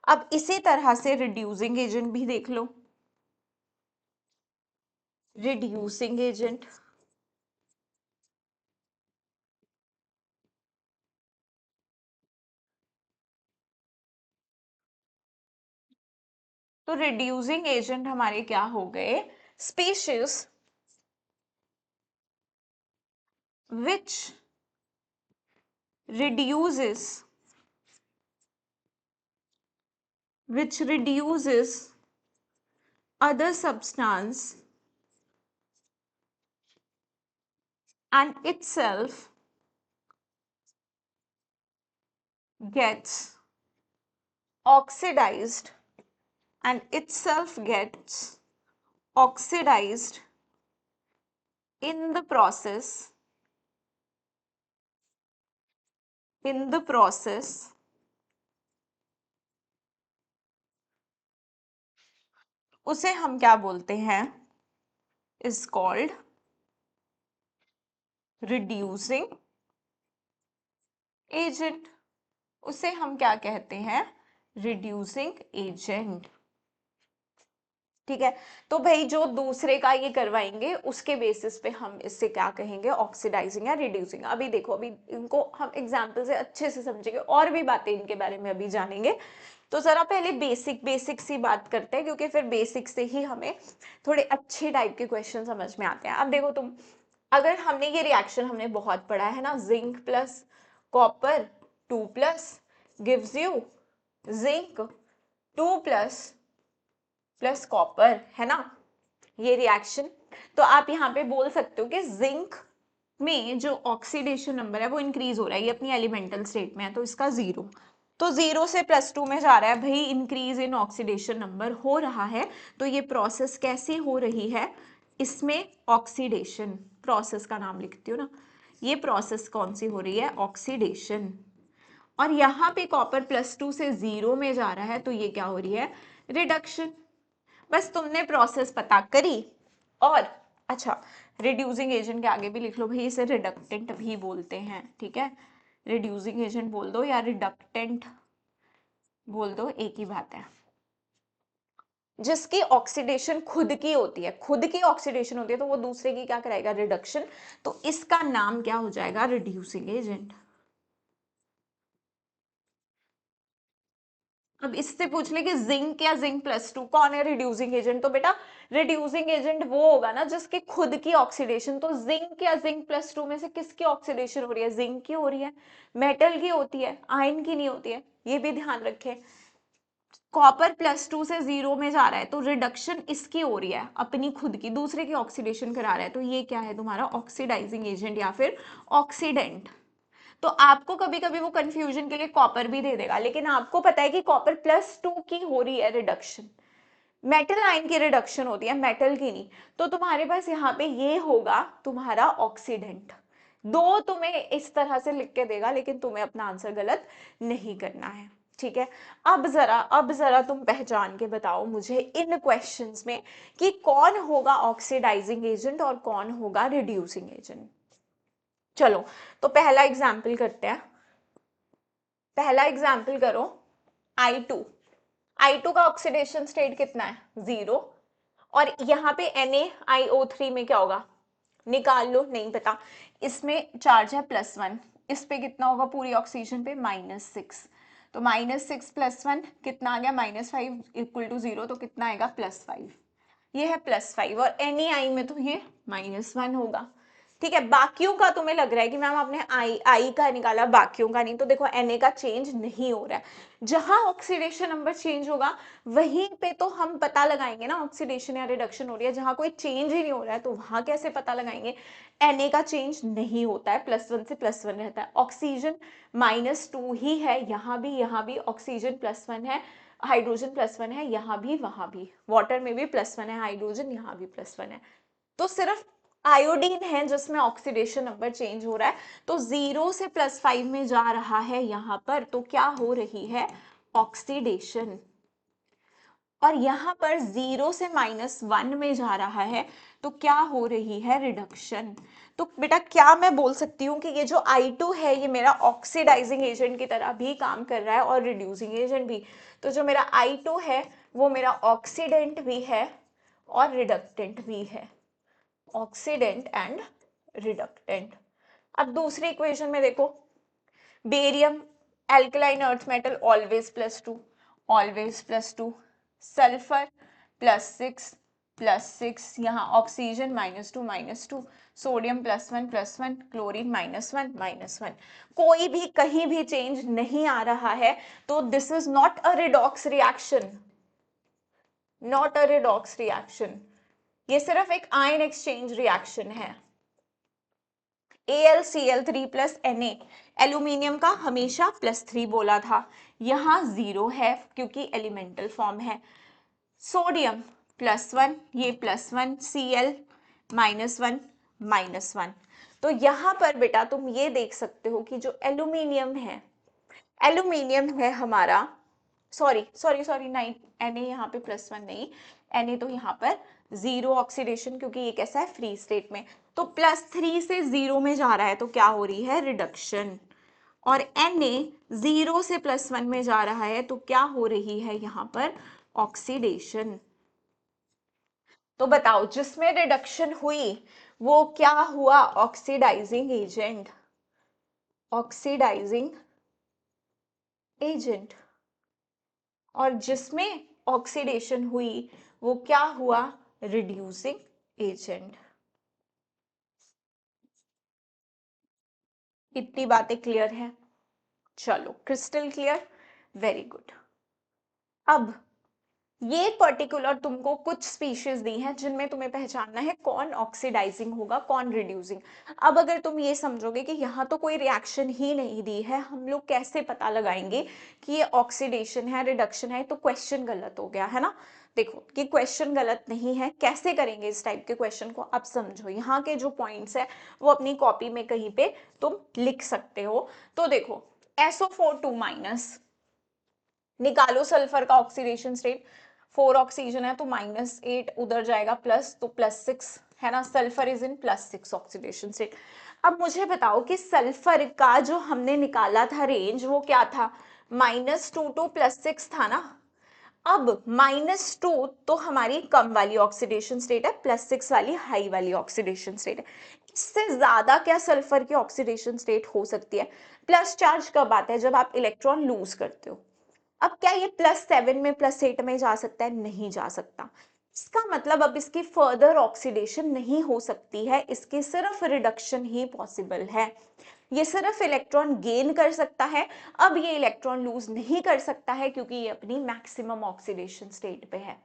अब इसी तरह से रिड्यूसिंग एजेंट भी देख लो, रिड्यूसिंग एजेंट, तो रिड्यूसिंग एजेंट हमारे क्या हो गए, species which reduces, which reduces other substance and itself gets oxidized and itself gets oxidized in the process उसे हम क्या बोलते हैं, is called reducing agent। उसे हम क्या कहते हैं, रिड्यूसिंग एजेंट। ठीक है, तो भाई जो दूसरे का ये करवाएंगे उसके बेसिस पे हम इससे क्या कहेंगे, ऑक्सीडाइजिंग या रिड्यूसिंग। अभी देखो, अभी इनको हम एग्जाम्पल से अच्छे से समझेंगे, और भी बातें इनके बारे में अभी जानेंगे। तो जरा पहले बेसिक सी बात करते हैं, क्योंकि फिर बेसिक से ही हमें थोड़े अच्छे टाइप के क्वेश्चन समझ में आते हैं। अब देखो तुम, अगर हमने ये रिएक्शन हमने बहुत पढ़ा है ना, zinc plus copper 2 plus gives you zinc 2 plus copper, है ना ये रिएक्शन। तो आप यहाँ पे बोल सकते हो कि जिंक में जो ऑक्सीडेशन नंबर है वो इंक्रीज हो रहा है, ये अपनी एलिमेंटल स्टेट में है तो इसका 0, तो 0 से +2 में जा रहा है भाई, इंक्रीज इन ऑक्सीडेशन नंबर हो रहा है। तो ये प्रोसेस कैसी हो रही है, इसमें ऑक्सीडेशन, प्रोसेस का नाम लिखती हूँ ना, ये प्रोसेस कौन सी हो रही है, ऑक्सीडेशन। और यहाँ पे कॉपर +2 से 0 में जा रहा है तो ये क्या हो रही है, रिडक्शन। बस तुमने प्रोसेस पता करी। और अच्छा, रिड्यूसिंग एजेंट के आगे भी लिख लो भाई, इसे रिडक्टेंट भी बोलते हैं, ठीक है, रिड्यूसिंग एजेंट बोल दो या रिडक्टेंट बोल दो, एक ही बात है। जिसकी ऑक्सीडेशन खुद की होती है, खुद की ऑक्सीडेशन होती है, तो वो दूसरे की क्या कराएगा, रिडक्शन। तो इसका नाम क्या हो जाएगा, रिड्यूसिंग एजेंट। अब इससे पूछ ले कि जिंक या जिंक +2 कौन है रिड्यूसिंग एजेंट, तो बेटा रिड्यूसिंग एजेंट वो होगा ना जिसकी खुद की ऑक्सीडेशन, तो जिंक या जिंक +2 में से किसकी ऑक्सीडेशन हो रही है, जिंक की हो रही है, मेटल की होती है, आयन की नहीं होती है, ये भी ध्यान रखें। कॉपर +2 से 0 में जा रहा है तो रिडक्शन इसकी हो रही है, अपनी खुद की, दूसरे की ऑक्सीडेशन करा रहा है, तो ये क्या है तुम्हारा ऑक्सीडाइजिंग एजेंट या फिर ऑक्सीडेंट। तो आपको कभी कभी वो कंफ्यूजन के लिए कॉपर भी दे देगा, लेकिन आपको पता है कि कॉपर +2 की हो रही है रिडक्शन, मेटल आयन की रिडक्शन होती है, मेटल की नहीं। तो तुम्हारे पास यहाँ पे ये होगा तुम्हारा ऑक्सीडेंट। दो तुम्हें इस तरह से लिख के देगा, लेकिन तुम्हें अपना आंसर गलत नहीं करना है, ठीक है। अब जरा तुम पहचान के बताओ मुझे इन क्वेश्चंस में कि कौन होगा ऑक्सीडाइजिंग एजेंट और कौन होगा रिड्यूसिंग एजेंट। चलो, तो पहला एग्जाम्पल करते हैं। पहला एग्जाम्पल करो, I2। I2 का ऑक्सीडेशन स्टेट कितना है, 0। और यहाँ पे NaIO3 में क्या होगा, निकाल लो, नहीं पता। इसमें चार्ज है +1, इस पे कितना होगा पूरी ऑक्सीजन पे, -6। तो -6 +1 कितना आ गया, -5 = 0, तो कितना आएगा, +5। ये है +5, और NaI में तो ये -1 होगा। ठीक है, बाकियों का तुम्हें लग रहा है कि मैम आपने आई का निकाला, बाकियों का नहीं, तो देखो Na का चेंज नहीं हो रहा है। जहां ऑक्सीडेशन नंबर चेंज होगा वहीं पे तो हम पता लगाएंगे ना ऑक्सीडेशन या रिडक्शन हो रही है। जहां कोई चेंज ही नहीं हो रहा है तो वहां कैसे पता लगाएंगे, Na का चेंज नहीं होता है, +1 से +1 रहता है। ऑक्सीजन -2 ही है, यहाँ भी ऑक्सीजन +1 है, हाइड्रोजन +1 है, यहाँ भी वहां भी, वाटर में भी +1 है हाइड्रोजन, यहाँ भी +1 है। तो सिर्फ आयोडीन है जिसमें ऑक्सीडेशन नंबर चेंज हो रहा है, तो 0 से +5 में जा रहा है यहां पर, तो क्या हो रही है, ऑक्सीडेशन। और यहां पर 0 से -1 में जा रहा है तो क्या हो रही है, रिडक्शन। तो बेटा क्या मैं बोल सकती हूँ कि ये जो I2 है ये मेरा ऑक्सीडाइजिंग एजेंट की तरह भी काम कर रहा है और रिड्यूसिंग एजेंट भी। तो जो मेरा I2 है वो मेरा ऑक्सीडेंट भी है और रिडक्टेंट भी है, ऑक्सीडेंट एंड रिडक्टेंट। अब दूसरी इक्वेशन में देखो, barium alkaline earth metal always +2, always +2, sulphur +6 +6, यहाँ ऑक्सीजन -2 सोडियम +1 क्लोरीन -1 कोई भी कहीं भी चेंज नहीं आ रहा है, तो this is not a redox reaction, not a redox reaction, ये सिर्फ एक आयन एक्सचेंज रिएक्शन है। AlCl3 + Na, एल्यूमिनियम का हमेशा +3 बोला था, यहाँ 0 है क्योंकि एलिमेंटल फॉर्म है। सोडियम +1, ये +1, Cl -1 -1। तो यहां पर बेटा तुम ये देख सकते हो कि जो एल्यूमिनियम है हमारा, सॉरी सॉरी सॉरी नहीं, Na यहाँ पे +1 नहीं, Na तो यहाँ पर 0 ऑक्सीडेशन, क्योंकि ये कैसा है, फ्री स्टेट में। तो +3 से 0 में जा रहा है, तो क्या हो रही है, रिडक्शन। और Na 0 से +1 में जा रहा है, तो क्या हो रही है यहाँ पर, ऑक्सीडेशन। तो बताओ जिसमें रिडक्शन हुई वो क्या हुआ, ऑक्सीडाइजिंग एजेंट, ऑक्सीडाइजिंग एजेंट। और जिसमें ऑक्सीडेशन हुई वो क्या हुआ, रिड्यूसिंग एजेंट। इतनी बातें क्लियर है? चलो, क्रिस्टल क्लियर, वेरी गुड। अब ये पर्टिकुलर तुमको कुछ स्पीशीज दी हैं जिनमें तुम्हें पहचानना है कौन ऑक्सीडाइजिंग होगा, कौन रिड्यूसिंग। अब अगर तुम ये समझोगे कि यहाँ तो कोई रिएक्शन ही नहीं दी है, हम लोग कैसे पता लगाएंगे कि ये ऑक्सीडेशन है, रिडक्शन है, तो क्वेश्चन गलत हो गया है ना। देखो कि क्वेश्चन गलत नहीं है, कैसे करेंगे इस टाइप के क्वेश्चन को, अब समझो यहाँ के जो पॉइंट्स है वो अपनी कॉपी में कहीं पे तुम लिख सकते हो। तो देखो SO4 2- निकालो सल्फर का ऑक्सीडेशन स्टेट, 4 ऑक्सीजन है तो -8 उधर जाएगा प्लस, तो +6 है ना, sulphur is in +6 oxidation state. अब मुझे बताओ कि सल्फर का जो हमने निकाला था रेंज वो क्या था, -2 to +6 था ना। अब -2 तो हमारी कम वाली ऑक्सीडेशन स्टेट है, +6 वाली हाई वाली ऑक्सीडेशन स्टेट है। इससे ज्यादा क्या सल्फर की ऑक्सीडेशन स्टेट हो सकती है? प्लस चार्ज कब आता है, जब आप इलेक्ट्रॉन लूज करते हो। अब क्या ये +7 में +8 में जा सकता है? नहीं जा सकता। इसका मतलब अब इसकी फर्दर ऑक्सीडेशन नहीं हो सकती है, इसकी सिर्फ रिडक्शन ही पॉसिबल है। ये सिर्फ इलेक्ट्रॉन गेन कर सकता है, अब ये इलेक्ट्रॉन लूज नहीं कर सकता है क्योंकि ये अपनी मैक्सिमम ऑक्सीडेशन स्टेट पे है।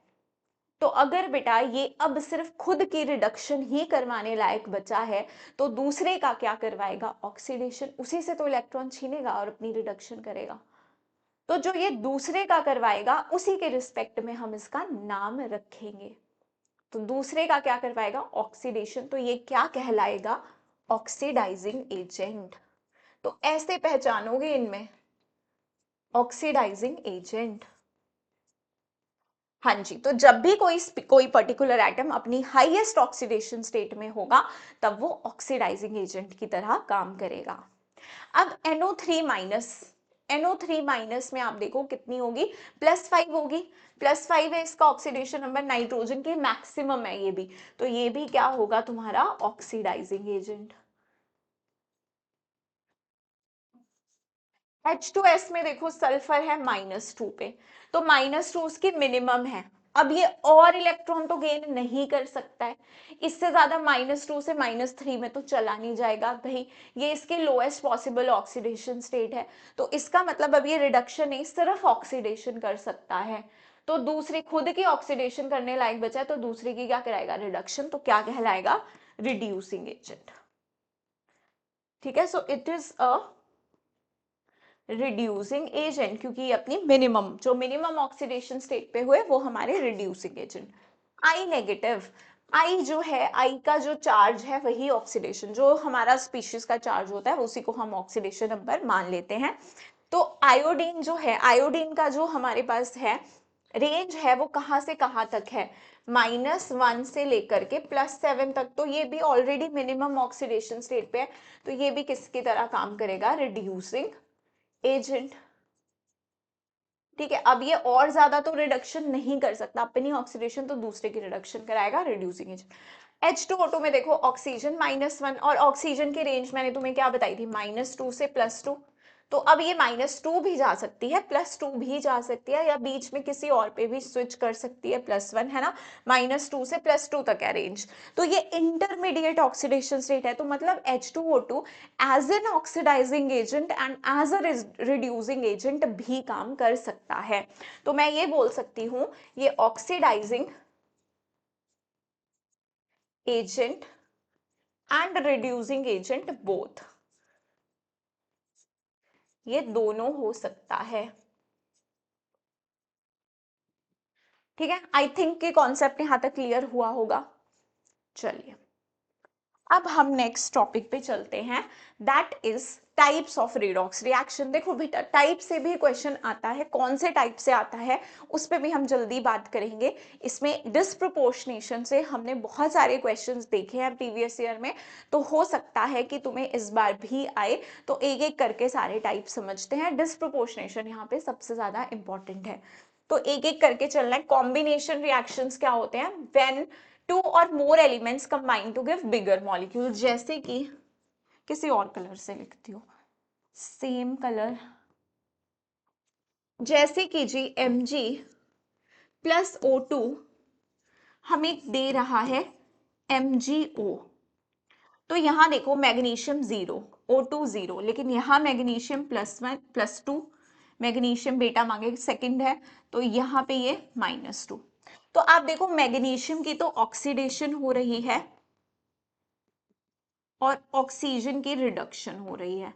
तो अगर बेटा ये अब सिर्फ खुद की रिडक्शन ही करवाने लायक बचा है, तो दूसरे का क्या करवाएगा, ऑक्सीडेशन, उसी से तो इलेक्ट्रॉन छीनेगा और अपनी रिडक्शन करेगा। तो जो ये दूसरे का करवाएगा उसी के रिस्पेक्ट में हम इसका नाम रखेंगे। तो दूसरे का क्या करवाएगा, ऑक्सीडेशन, तो ये क्या कहलाएगा, ऑक्सीडाइजिंग एजेंट। तो ऐसे पहचानोगे इनमें, ऑक्सीडाइजिंग एजेंट। हाँ जी, तो जब भी कोई पर्टिकुलर एटम अपनी हाईएस्ट ऑक्सीडेशन स्टेट में होगा तब वो ऑक्सीडाइजिंग एजेंट की तरह काम करेगा। अब NO3 NO3 माइनस में आप देखो कितनी होगी, +5 होगी, +5 है इसका ऑक्सीडेशन नंबर, नाइट्रोजन के मैक्सिमम है ये भी, तो ये भी क्या होगा तुम्हारा, ऑक्सीडाइजिंग एजेंट। H2S में देखो सल्फर है -2 पे, तो -2 उसकी मिनिमम है। अब ये और इलेक्ट्रॉन तो गेन नहीं कर सकता है, इससे ज्यादा -2 से -3 में तो चला नहीं जाएगा भाई, ये इसकी लोएस्ट पॉसिबल ऑक्सीडेशन स्टेट है। तो इसका मतलब अब ये रिडक्शन नहीं, सिर्फ ऑक्सीडेशन कर सकता है। तो दूसरी खुद की ऑक्सीडेशन करने लायक बचा है, तो दूसरी की क्या कराएगा, रिडक्शन, तो क्या कहलाएगा, रिड्यूसिंग एजेंट। ठीक है, so it is a reducing agent, क्योंकि ये अपनी मिनिमम ऑक्सीडेशन स्टेट पे हुए वो हमारे रिड्यूसिंग एजेंट। आई नेगेटिव, आई जो है, आई का जो चार्ज है वही ऑक्सीडेशन, जो हमारा स्पीशीज का चार्ज होता है उसी को हम ऑक्सीडेशन नंबर मान लेते हैं। तो आयोडीन जो है, आयोडीन का जो हमारे पास है रेंज है वो कहाँ से कहाँ तक है, -1 से लेकर के +7 तक, तो ये भी ऑलरेडी मिनिमम ऑक्सीडेशन स्टेट पे है, तो ये भी किसकी तरह काम करेगा, रिड्यूसिंग एजेंट। ठीक है, अब ये और ज्यादा तो रिडक्शन नहीं कर सकता अपनी ऑक्सीडेशन, तो दूसरे की रिडक्शन कराएगा, रिड्यूसिंग एजेंट। H2O2 में देखो ऑक्सीजन -1, और ऑक्सीजन की रेंज मैंने तुम्हें क्या बताई थी, -2 से +2, तो अब ये -2 भी जा सकती है, +2 भी जा सकती है, या बीच में किसी और पे भी स्विच कर सकती है, +1 है ना, -2 से +2 तक है रेंज। तो ये इंटरमीडिएट ऑक्सीडेशन स्टेट है, तो मतलब H2O2 as an oxidizing agent and as a reducing agent भी काम कर सकता है। तो मैं ये बोल सकती हूँ, ये oxidizing agent and reducing agent both, ये दोनों हो सकता है। ठीक है, आई थिंक कि कॉन्सेप्ट यहां तक क्लियर हुआ होगा। चलिए अब हम नेक्स्ट टॉपिक पे चलते हैं, that is types of redox reaction. देखो बेटा, टाइप से भी क्वेश्चन आता है, कौन से टाइप से आता है उस पर भी हम जल्दी बात करेंगे। इसमें डिस्प्रपोर्शनेशन से हमने बहुत सारे क्वेश्चंस देखे हैं प्रीवियस ईयर में, तो हो सकता है कि तुम्हें इस बार भी आए, तो एक एक करके सारे टाइप समझते हैं। डिस्प्रपोर्शनेशन यहाँ पे सबसे ज्यादा इंपॉर्टेंट है, तो एक एक करके चलना है। कॉम्बिनेशन रिएक्शंस क्या होते हैं? व्हेन टू और more elements combine to give bigger molecule, जैसे कि किसी और कलर से लिखती हूँ, सेम कलर, जैसे कि जी Mg प्लस O2 हमें दे रहा है MgO। तो यहां देखो मैग्नीशियम 0, O2 0, लेकिन यहां मैग्नीशियम +1 +2, मैग्नीशियम बेटा मांगे सेकंड है, तो यहाँ पे ये -2। तो आप देखो मैग्नीशियम की तो ऑक्सीडेशन हो रही है और ऑक्सीजन की रिडक्शन हो रही है,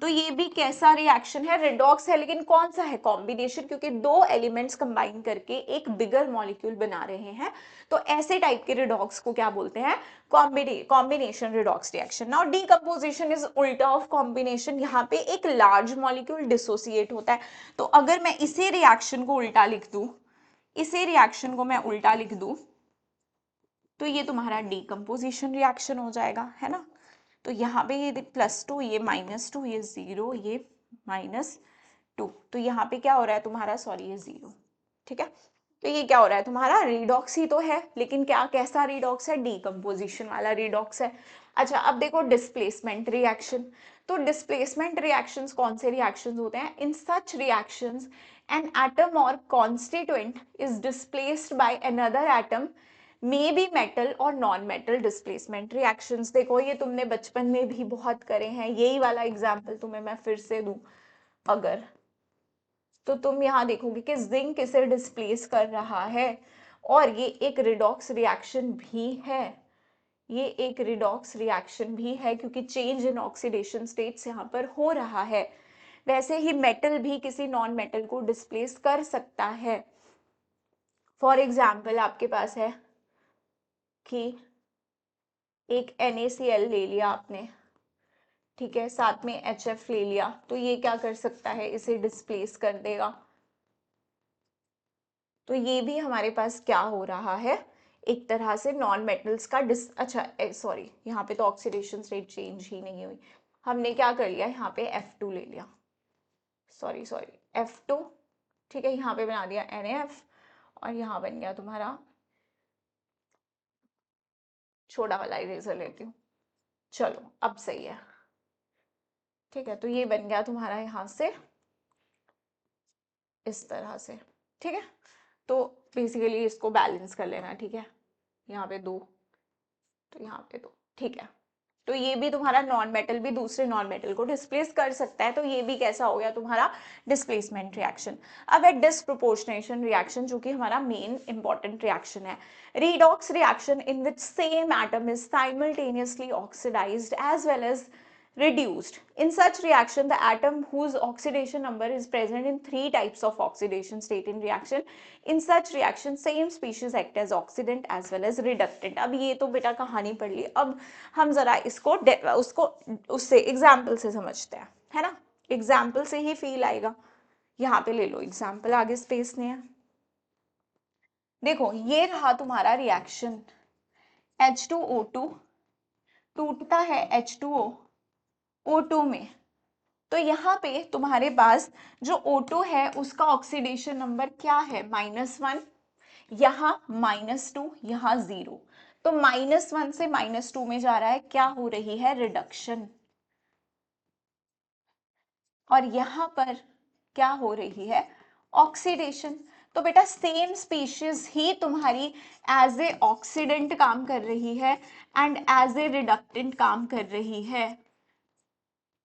तो ये भी कैसा रिएक्शन है? रिडॉक्स है, लेकिन कौन सा है? कॉम्बिनेशन, क्योंकि दो एलिमेंट्स कंबाइन करके एक बिगर मॉलिक्यूल बना रहे हैं, तो ऐसे टाइप के रिडॉक्स को क्या बोलते हैं? Combination redox reaction. Now decomposition is उल्टा ऑफ कॉम्बिनेशन, यहाँ पे एक लार्ज मॉलिक्यूल डिसोसिएट होता है। तो अगर मैं इसी रिएक्शन को उल्टा लिख दूं, इसी रिएक्शन को मैं उल्टा लिख दूं, तो ये तुम्हारा डीकंपोजिशन रिएक्शन हो जाएगा, है ना। तो यहाँ पे ये +2, ये -2, ये 0, ये -2, तो यहाँ पे क्या हो रहा है तुम्हारा? सॉरी, ये 0। ठीक है, तो ये क्या हो रहा है तुम्हारा? रिडॉक्स ही तो है, लेकिन क्या कैसा रिडॉक्स है? डीकंपोजिशन वाला रिडॉक्स है। अच्छा, अब देखो डिस्प्लेसमेंट रिएक्शन। तो डिस्प्लेसमेंट रिएक्शंस कौन से रिएक्शंस होते हैं? इन सच रिएक्शंस एन एटम और constituent is displaced by another atom, may be metal और नॉन मेटल डिस्प्लेसमेंट रिएक्शंस। देखो ये तुमने बचपन में भी बहुत करे हैं, यही वाला एग्जाम्पल तुम्हें मैं फिर से दूं अगर, तो तुम यहाँ देखोगे कि जिंक इसे डिस्प्लेस कर रहा है, और ये एक रिडॉक्स रिएक्शन भी है, ये एक रिडॉक्स रिएक्शन भी है, क्योंकि चेंज इन ऑक्सीडेशन स्टेट्स यहाँ पर हो रहा है। वैसे ही मेटल भी किसी नॉन मेटल को डिस्प्लेस कर सकता है। फॉर एग्जाम्पल आपके पास है कि एक NaCl ले लिया आपने, ठीक है, साथ में HF ले लिया, तो ये क्या कर सकता है? इसे डिस्प्लेस कर देगा। तो ये भी हमारे पास क्या हो रहा है? एक तरह से नॉन मेटल्स का अच्छा सॉरी, यहाँ पे तो ऑक्सीडेशन रेट चेंज ही नहीं हुई, हमने क्या कर लिया? यहाँ पे F2 ले लिया, सॉरी सॉरी F2, ठीक है, यहाँ पे बना दिया NaF, और यहाँ बन गया तुम्हारा, छोटा वाला इरेजर लेती हूँ, चलो अब सही है। ठीक है, तो ये बन गया तुम्हारा यहाँ से इस तरह से। ठीक है, तो बेसिकली इसको बैलेंस कर लेना, ठीक है, यहाँ पे 2, तो यहाँ पे 2, ठीक है। तो ये भी तुम्हारा नॉन मेटल भी दूसरे नॉन मेटल को डिस्प्लेस कर सकता है, तो ये भी कैसा हो गया तुम्हारा? Displacement reaction. अब है डिस्प्रोपोर्शनेशन रिएक्शन, जो कि हमारा मेन इंपॉर्टेंट रिएक्शन है। Redox reaction in which same atom is simultaneously oxidized as well as reduced. In such reaction, the atom whose oxidation number is present in 3 types of oxidation state in reaction. In such reaction, same species act as oxidant as well as reductant. अब ये तो बेटा कहानी पढ़ ली, अब हम जरा इसको उसको उससे एग्जाम्पल से समझते हैं, है ना। एग्जाम्पल से ही फील आएगा। यहाँ पे ले लो एग्जाम्पल, आगे स्पेस नहीं है। देखो ये रहा तुम्हारा रिएक्शन, H2O2 टूटता है H2O O2 में, तो यहाँ पे तुम्हारे पास जो O2 है उसका ऑक्सीडेशन नंबर क्या है? -1, यहाँ -2, यहाँ 0, तो -1 से -2 में जा रहा है, क्या हो रही है? रिडक्शन। और यहाँ पर क्या हो रही है? ऑक्सीडेशन। तो बेटा सेम स्पीशीज ही तुम्हारी एज ए ऑक्सीडेंट काम कर रही है एंड एज ए रिडक्टेंट काम कर रही है,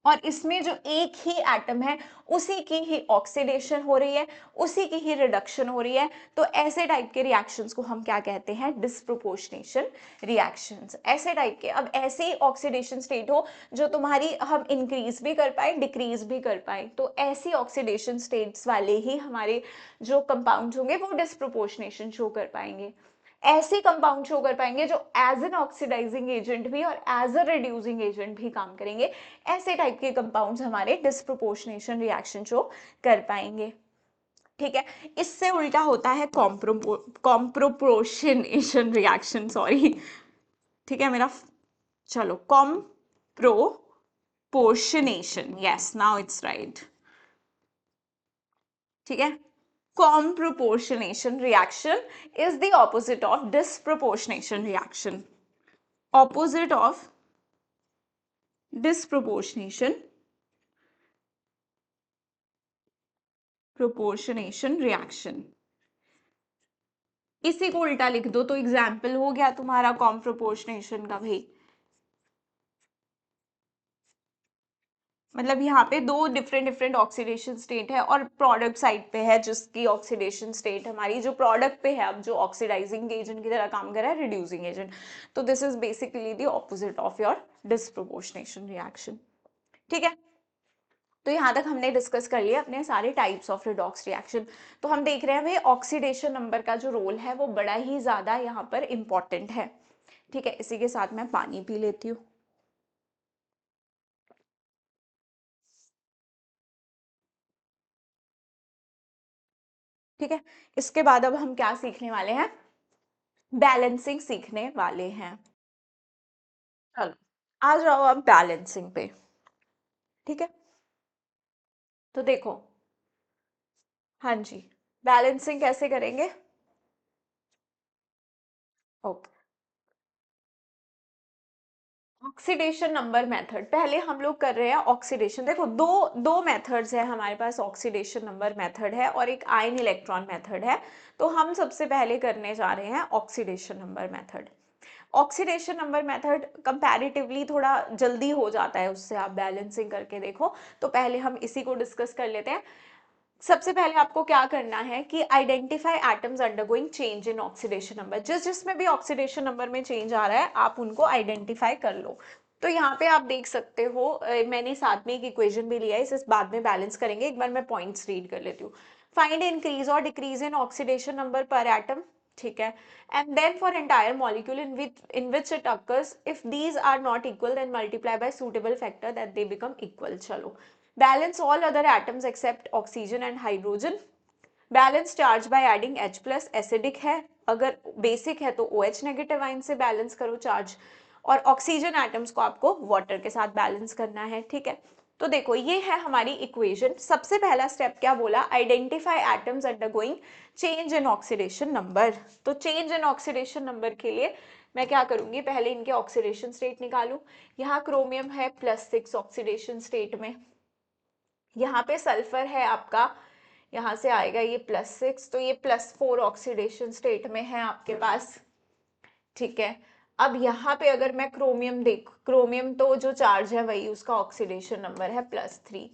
और इसमें जो एक ही एटम है उसी की ही ऑक्सीडेशन हो रही है, उसी की ही रिडक्शन हो रही है, तो ऐसे टाइप के रिएक्शंस को हम क्या कहते हैं, डिस्प्रोपोर्शनेशन रिएक्शंस। ऐसे टाइप के, अब ऐसे ही ऑक्सीडेशन स्टेट हो जो तुम्हारी हम इंक्रीज भी कर पाए डिक्रीज भी कर पाए, तो ऐसी ऑक्सीडेशन स्टेट्स वाले ही हमारे जो कंपाउंड्स होंगे वो डिस्प्रोपोर्शनेशन शो कर पाएंगे। ऐसे कंपाउंड शो कर पाएंगे जो एज एन ऑक्सीडाइजिंग एजेंट भी और एज अ रिड्यूसिंग एजेंट भी काम करेंगे। ऐसे टाइप के कंपाउंड्स हमारे डिस्प्रोपोर्शनेशन रिएक्शन शो कर पाएंगे। ठीक है, इससे उल्टा होता है कॉम्प्रोपोर्शनेशन रिएक्शन, सॉरी। ठीक है मेरा, चलो, कॉम्प्रोपोर्शनेशन, यस नाउ इट्स राइट। ठीक है, कॉम्प्रोपोर्शनेशन reaction is the opposite of disproportionation reaction. Opposite of disproportionation proportionation reaction. इसी को उल्टा लिख दो तो एग्जाम्पल हो गया तुम्हारा कॉम्प्रोपोर्शनेशन का भाई। मतलब यहाँ पे दो डिफरेंट डिफरेंट ऑक्सीडेशन स्टेट है और प्रोडक्ट साइड पे है जिसकी ऑक्सीडेशन स्टेट हमारी जो प्रोडक्ट पे है, अब जो ऑक्सीडाइजिंग एजेंट की तरह काम कर रहा है, रिड्यूसिंग एजेंट। तो this is basically the opposite of your disproportionation reaction. ठीक है, तो यहाँ तक हमने डिस्कस कर लिया अपने सारे टाइप्स ऑफ रिडॉक्स रिएक्शन। तो हम देख रहे हैं भाई ऑक्सीडेशन नंबर का जो रोल है वो बड़ा ही ज्यादा यहाँ पर इंपॉर्टेंट है। ठीक है, इसी के साथ मैं पानी पी लेती हूँ। ठीक है, इसके बाद अब हम क्या सीखने वाले हैं, बैलेंसिंग सीखने वाले हैं। चलो आ जाओ अब बैलेंसिंग पे। ठीक है, तो देखो, हाँ जी, बैलेंसिंग कैसे करेंगे। ओके, ऑक्सीडेशन नंबर मेथड पहले हम लोग कर रहे हैं। ऑक्सीडेशन देखो, दो दो मेथड्स है हमारे पास, ऑक्सीडेशन नंबर मेथड है और एक आयन इलेक्ट्रॉन मेथड है। तो हम सबसे पहले करने जा रहे हैं oxidation number method. Oxidation number method comparatively थोड़ा जल्दी हो जाता है उससे, आप बैलेंसिंग करके देखो। तो पहले हम इसी को डिस्कस कर लेते हैं। सबसे पहले आपको क्या करना है कि identify atoms undergoing change in oxidation number. जिसमें भी ऑक्सीडेशन नंबर में चेंज आ रहा है आप उनको आइडेंटिफाई कर लो। तो यहाँ पे आप देख सकते हो, मैंने साथ में एक इक्वेशन भी लिया है, इसे बाद में बैलेंस करेंगे। एक बार मैं पॉइंट्स रीड कर लेती हूँ। फाइंड इंक्रीज और डिक्रीज इन ऑक्सीडेशन नंबर पर एटम। ठीक है, and then for entire molecule in which it occurs, if these are not equal then multiply by suitable factor that they become equal. चलो, balance all other atoms except oxygen and hydrogen. Balance charge by adding H plus, acidic है, अगर basic है तो OH negative ion से balance करो charge, और oxygen atoms को आपको वाटर के साथ बैलेंस करना है। ठीक है, तो देखो ये है हमारी इक्वेशन। सबसे पहला स्टेप क्या बोला, identify atoms undergoing change in oxidation number. तो चेंज इन ऑक्सीडेशन नंबर के लिए मैं क्या करूंगी, पहले इनके ऑक्सीडेशन स्टेट निकालू। यहाँ क्रोमियम है +6 ऑक्सीडेशन स्टेट में, यहाँ पे सल्फर है आपका, यहाँ से आएगा ये +6, तो ये +4 ऑक्सीडेशन स्टेट में है आपके पास। ठीक है, अब यहाँ पे अगर मैं क्रोमियम देख, क्रोमियम तो जो चार्ज है वही, उसका ऑक्सीडेशन नंबर है +3।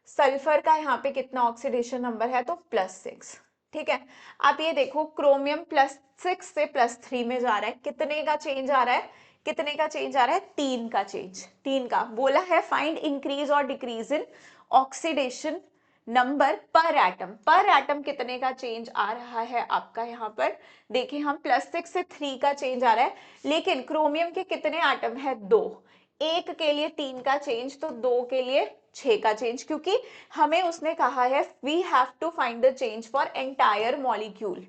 सल्फर का यहाँ पे कितना ऑक्सीडेशन नंबर है, तो +6। ठीक है, आप ये देखो क्रोमियम +6 से +3 में जा रहा है, कितने का चेंज आ रहा है, कितने का चेंज आ रहा है, 3 का चेंज। 3 का बोला है फाइंड इंक्रीज और डिक्रीज इन ऑक्सीडेशन नंबर पर एटम कितने का चेंज आ रहा है आपका। यहाँ पर देखिए, हम +6 से 3 का चेंज आ रहा है, लेकिन क्रोमियम के कितने एटम है, 2। एक के लिए 3 का चेंज तो 2 के लिए 6 का चेंज, क्योंकि हमें उसने कहा है we have to find the change for entire molecule.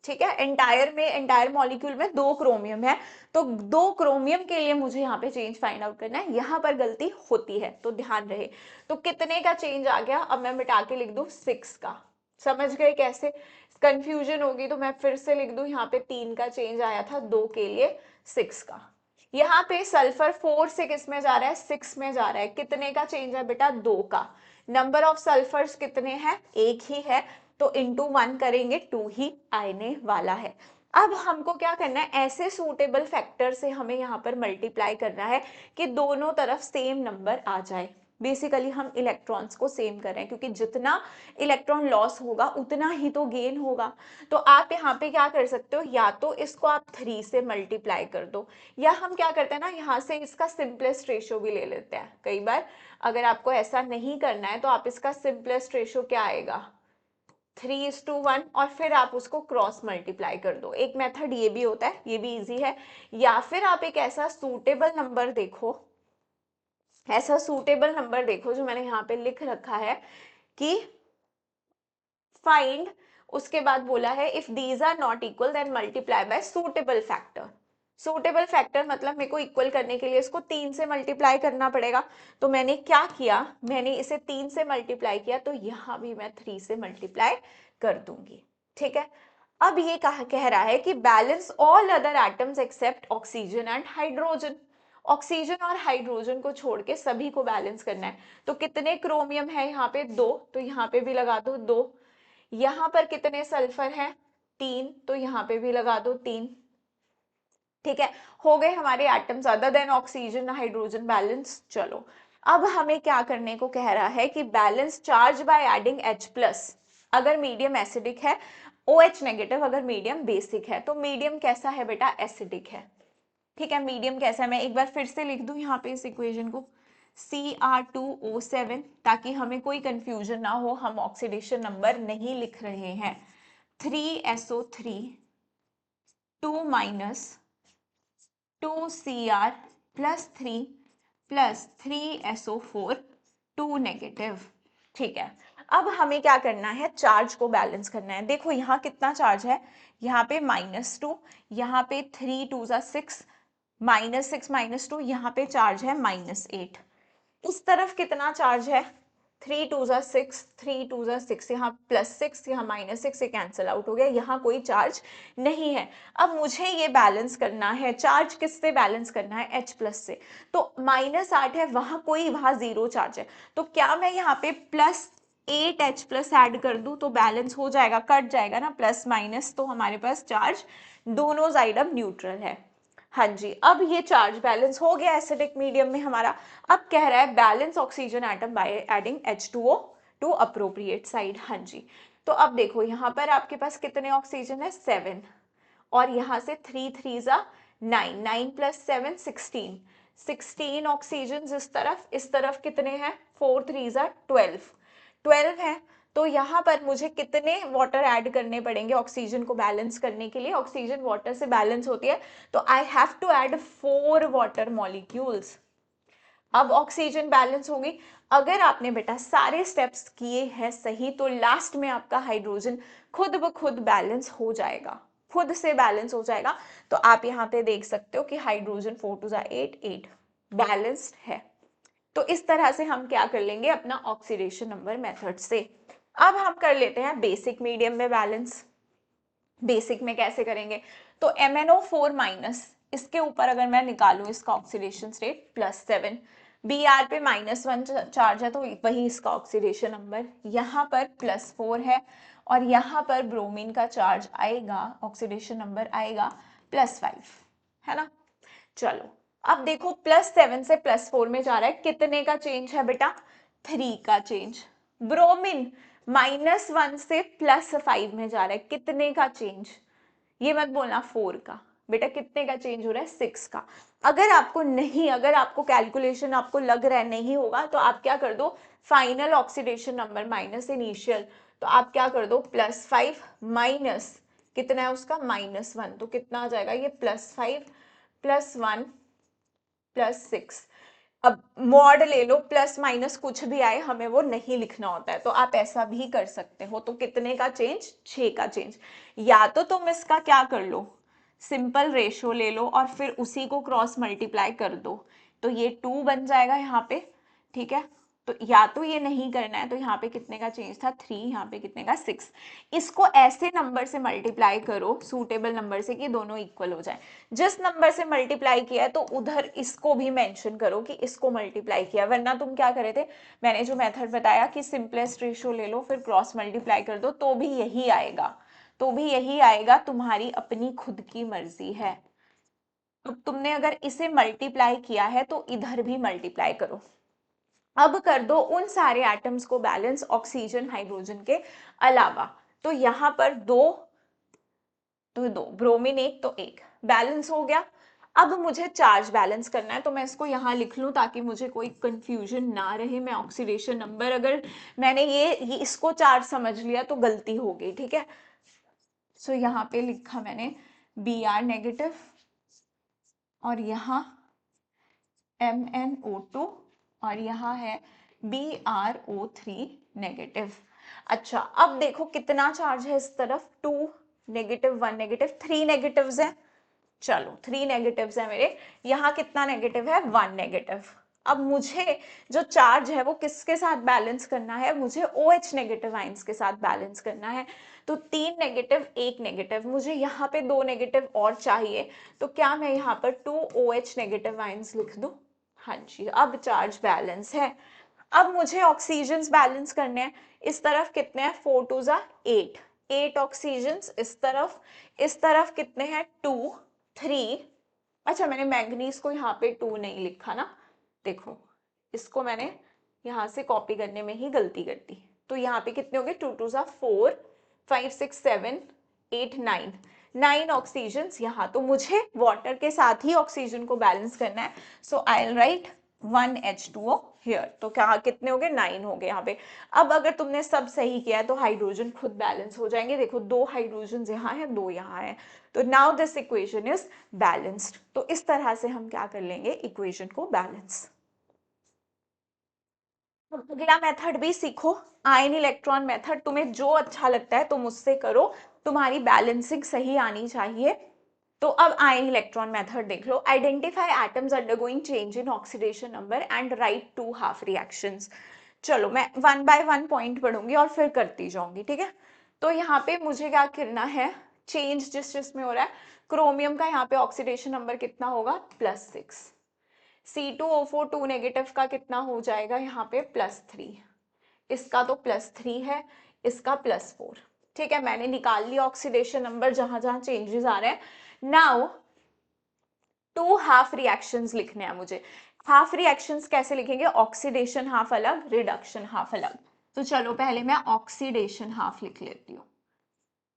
ठीक है, एंटायर में, एंटायर मॉलिक्यूल में 2 क्रोमियम है, तो 2 क्रोमियम के लिए मुझे यहाँ पे चेंज फाइंड आउट करना है। यहाँ पर गलती होती है तो ध्यान रहे। तो कितने का चेंज आ गया, अब मैं मिटा के लिख दूं 6 का। समझ गए कैसे, कंफ्यूजन होगी तो मैं फिर से लिख दूं, यहाँ पे 3 का चेंज आया था, 2 के लिए 6 का। यहाँ पे सल्फर 4 से किस में जा रहा है, 6 में जा रहा है, कितने का चेंज है बेटा, 2 का। नंबर ऑफ सल्फर्स कितने हैं, एक ही है, तो इंटू 1 करेंगे 2 ही आने वाला है। अब हमको क्या करना है, ऐसे सूटेबल फैक्टर से हमें यहाँ पर मल्टीप्लाई करना है कि दोनों तरफ सेम नंबर आ जाए। बेसिकली हम इलेक्ट्रॉन्स को सेम कर रहे हैं, क्योंकि जितना इलेक्ट्रॉन लॉस होगा उतना ही तो गेन होगा। तो आप यहाँ पे क्या कर सकते हो, या तो इसको आप 3 से मल्टीप्लाई कर दो, या हम क्या करते हैं ना, यहाँ से इसका सिंपलेस्ट रेशियो भी ले लेते हैं। कई बार अगर आपको ऐसा नहीं करना है तो आप इसका सिंपलेस्ट रेशियो क्या आएगा, 3:1, और फिर आप उसको क्रॉस मल्टीप्लाई कर दो। एक मेथड ये भी होता है, ये भी इजी है। या फिर आप एक ऐसा सूटेबल नंबर देखो, ऐसा सूटेबल नंबर देखो जो मैंने यहाँ पे लिख रखा है कि फाइंड, उसके बाद बोला है if these are not equal then multiply by suitable factor. Suitable factor मतलब मेरे को इक्वल करने के लिए इसको 3 से मल्टीप्लाई करना पड़ेगा। तो मैंने क्या किया, मैंने इसे 3 से मल्टीप्लाई किया, तो यहाँ भी मैं 3 से मल्टीप्लाई कर दूंगी। ठीक है, अब ये कह रहा है कि balance all other atoms except oxygen and hydrogen. Oxygen और हाइड्रोजन को छोड़ के सभी को बैलेंस करना है। तो कितने क्रोमियम है यहाँ पे, 2, तो यहाँ पे भी लगा दो 2। यहाँ पर कितने सल्फर है, 3, तो यहाँ पे भी लगा दो 3। ठीक है, हो गए हमारे atoms other than oxygen hydrogen balance. चलो अब हमें क्या करने को कह रहा है कि balance charge by adding H+ अगर मीडियम एसिडिक है, OH नेगेटिव अगर मीडियम बेसिक है। तो मीडियम कैसा है बेटा, एसिडिक है। ठीक है, मीडियम कैसा है, मैं एक बार फिर से लिख दूं यहाँ पे इस इक्वेशन को, Cr2O7, ताकि हमें कोई कंफ्यूजन ना हो, हम ऑक्सीडेशन नंबर नहीं लिख रहे हैं। 3SO3 2 minus 2Cr plus 3 plus 3SO4 2 negative. ठीक है, अब हमें क्या करना है, चार्ज को बैलेंस करना है। देखो यहाँ कितना चार्ज है, यहाँ पे -2, यहाँ पे 3 2 6, -6 -2, यहाँ पे चार्ज है -8। इस तरफ कितना चार्ज है, 3 2 6, 3 2 6, यहाँ +6, यहाँ -6, ये कैंसिल आउट हो गया, यहाँ कोई चार्ज नहीं है। अब मुझे ये बैलेंस करना है, चार्ज किससे बैलेंस करना है, H+ से। तो -8 है, वहाँ 0 चार्ज है। तो क्या मैं यहाँ पे +8H+ ऐड कर दूं तो बैलेंस हो जाएगा, कट जाएगा ना, प्लस माइनस, तो हमारे पास चार्ज दोनों साइड अब न्यूट्रल है। हाँ जी, अब ये चार्ज बैलेंस हो गया एसिडिक मीडियम में हमारा। अब कह रहा है balance oxygen atom by adding H2O to appropriate side. हाँ जी, तो अब देखो यहाँ पर आपके पास कितने ऑक्सीजन है, 7, और यहाँ से 3 3 9, 9 + 7 16, 16 ऑक्सीजन इस तरफ कितने हैं, 4 3 12, 12 है। तो यहाँ पर मुझे कितने वाटर ऐड करने पड़ेंगे ऑक्सीजन को बैलेंस करने के लिए, ऑक्सीजन वाटर से बैलेंस होती है, तो I have to add 4 water molecules. अब ऑक्सीजन बैलेंस होगी। अगर आपने बेटा सारे स्टेप्स किए हैं सही, तो लास्ट में आपका हाइड्रोजन खुद ब खुद बैलेंस हो जाएगा, खुद से बैलेंस हो जाएगा। तो आप यहाँ पे देख सकते हो कि हाइड्रोजन 4 2 8 8 बैलेंस्ड है। तो इस तरह से हम क्या कर लेंगे, अपना ऑक्सीडेशन नंबर मेथड से। अब हम कर लेते हैं बेसिक मीडियम में बैलेंस। बेसिक में कैसे करेंगे, तो MnO4- इसके ऊपर अगर मैं निकालूं इसका ऑक्सीडेशन स्टेट +7, Br पे -1 चार्ज है, तो वही इसका ऑक्सीडेशन नंबर, यहाँ पर +4 है, और यहाँ पर ब्रोमीन का चार्ज आएगा, ऑक्सीडेशन नंबर आएगा +5, है ना। चलो अब देखो +7 से +4 में जा रहा है, कितने का चेंज है बेटा, 3 का चेंज। ब्रोमीन -1 से +5 में जा रहा है, कितने का चेंज, ये मत बोलना 4 का, बेटा कितने का चेंज हो रहा है, 6 का। अगर आपको कैलकुलेशन आपको लग रहा है नहीं होगा, तो आप क्या कर दो, final oxidation number minus initial, तो आप क्या कर दो, +5 माइनस कितना है उसका, -1, तो कितना आ जाएगा ये, +5 +1 +6। अब मॉड ले लो, प्लस माइनस कुछ भी आए हमें वो नहीं लिखना होता है, तो आप ऐसा भी कर सकते हो। तो कितने का चेंज, 6 का चेंज। या तो तुम इसका क्या कर लो, सिंपल रेशियो ले लो और फिर उसी को क्रॉस मल्टीप्लाई कर दो, तो ये 2 बन जाएगा यहाँ पे। ठीक है, तो या तो ये नहीं करना है, तो यहाँ पे कितने का चेंज था, 3, यहाँ पे कितने का, 6। इसको ऐसे नंबर से मल्टीप्लाई करो, सूटेबल नंबर से, कि दोनों इक्वल हो जाए। जिस नंबर से मल्टीप्लाई किया है तो उधर इसको भी मेंशन करो कि इसको मल्टीप्लाई किया, वरना तुम क्या करे थे, मैंने जो मेथड बताया कि सिंपलेस्ट रेशियो ले लो फिर क्रॉस मल्टीप्लाई कर दो, तो भी यही आएगा, तो भी यही आएगा, तुम्हारी अपनी खुद की मर्जी है। तो तुमने अगर इसे मल्टीप्लाई किया है तो इधर भी मल्टीप्लाई करो। अब कर दो उन सारे एटम्स को बैलेंस ऑक्सीजन हाइड्रोजन के अलावा। तो यहां पर दो, तो दो, ब्रोमीन एक तो एक, बैलेंस हो गया। अब मुझे चार्ज बैलेंस करना है, तो मैं इसको यहाँ लिख लूं ताकि मुझे कोई कंफ्यूजन ना रहे। मैं ऑक्सीडेशन नंबर, अगर मैंने ये इसको चार्ज समझ लिया तो गलती हो गई, ठीक है। सो यहाँ पे लिखा मैंने Br नेगेटिव और यहाँ MnO2 और यहाँ है BrO3 नेगेटिव। अच्छा, अब देखो कितना चार्ज है इस तरफ, 2 नेगेटिव 1 नेगेटिव, 3 नेगेटिव्स है। चलो 3 नेगेटिव्स है मेरे, यहाँ कितना नेगेटिव है, 1 नेगेटिव। अब मुझे जो चार्ज है वो किसके साथ बैलेंस करना है, मुझे OH नेगेटिव आइंस के साथ बैलेंस करना है। तो 3 नेगेटिव 1 नेगेटिव, मुझे यहाँ पे 2 नेगेटिव और चाहिए, तो क्या मैं यहाँ पर 2 OH नेगेटिव आइंस लिख दूं। हाँ जी, अब चार्ज बैलेंस है। अब मुझे ऑक्सीजन बैलेंस करने हैं। इस तरफ कितने हैं, 4 2 जा 8, 8 ऑक्सीजन इस तरफ कितने हैं, 2 3। अच्छा, मैंने मैंगनीज को यहाँ पे 2 नहीं लिखा ना, देखो इसको मैंने यहाँ से कॉपी करने में ही गलती कर दी। तो यहाँ पे कितने हो गए, 2 2 जा 4, 5 6 7 8 9, 9 ऑक्सीजन यहाँ। तो मुझे वाटर के साथ ही ऑक्सीजन को बैलेंस करना है। So I will write 1H2O here. तो क्या कितने हो गए, 9 हो गए यहाँ पे। अब अगर तुमने सब सही किया है तो हाइड्रोजन खुद बैलेंस हो जाएंगे। देखो 2 हाइड्रोजन यहाँ है, 2 यहाँ है, तो now this equation is balanced. तो इस तरह से हम क्या कर लेंगे, इक्वेशन को बैलेंस। अगला मेथड भी सीखो, आयन इलेक्ट्रॉन मेथड। तुम्हें जो अच्छा लगता है तुम उससे करो, तुम्हारी बैलेंसिंग सही आनी चाहिए। तो अब आयन इलेक्ट्रॉन मेथड देख लो। Identify atoms undergoing change in oxidation number and write 2 half reactions. चलो मैं 1 बाय 1 पॉइंट पढ़ूंगी और फिर करती जाऊंगी, ठीक है। तो यहाँ पे मुझे क्या करना है, चेंज जिस में हो रहा है, क्रोमियम का यहाँ पे ऑक्सीडेशन नंबर कितना होगा, +6। C2O4 2 नेगेटिव का कितना हो जाएगा यहाँ पे, +3। इसका तो +3 है, इसका +4। ठीक है, मैंने निकाल लिया ऑक्सीडेशन नंबर जहां जहां चेंजेस आ रहे हैं। नाउ 2 हाफ रिएक्शंस लिखने हैं मुझे। हाफ रिएक्शंस कैसे लिखेंगे, ऑक्सीडेशन हाफ अलग, रिडक्शन हाफ अलग। तो चलो पहले मैं ऑक्सीडेशन हाफ लिख लेती हूँ।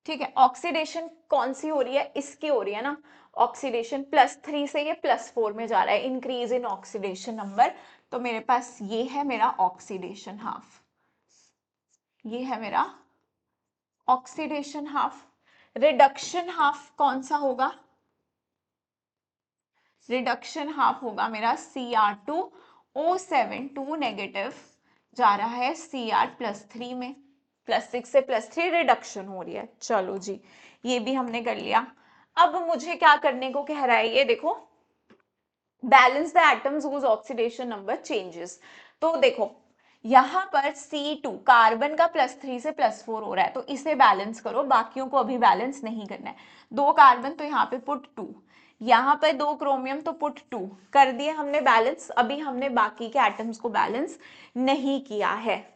ठीक है, ऑक्सीडेशन कौन सी हो रही है, इसकी हो रही है ना ऑक्सीडेशन, +3 से ये +4 में जा रहा है, इंक्रीज इन ऑक्सीडेशन नंबर। तो मेरे पास ये है मेरा ऑक्सीडेशन हाफ, ये है मेरा ऑक्सीडेशन हाफ। रिडक्शन हाफ कौन सा होगा, रिडक्शन हाफ होगा मेरा Cr2O7 2 नेगेटिव जा रहा है Cr+3 में, +6 से +3 रिडक्शन हो रही है। चलो जी, ये भी हमने कर लिया। अब मुझे क्या करने को कह रहा है, ये देखो, balance the atoms whose oxidation number changes. तो देखो यहाँ पर C2 कार्बन का +3 से +4 हो रहा है, तो इसे बैलेंस करो, बाकियों को अभी बैलेंस नहीं करना है। 2 कार्बन तो यहाँ पे पुट 2, यहाँ पर 2 क्रोमियम तो पुट 2 कर दिए हमने बैलेंस। अभी हमने बाकी के एटम्स को बैलेंस नहीं किया है।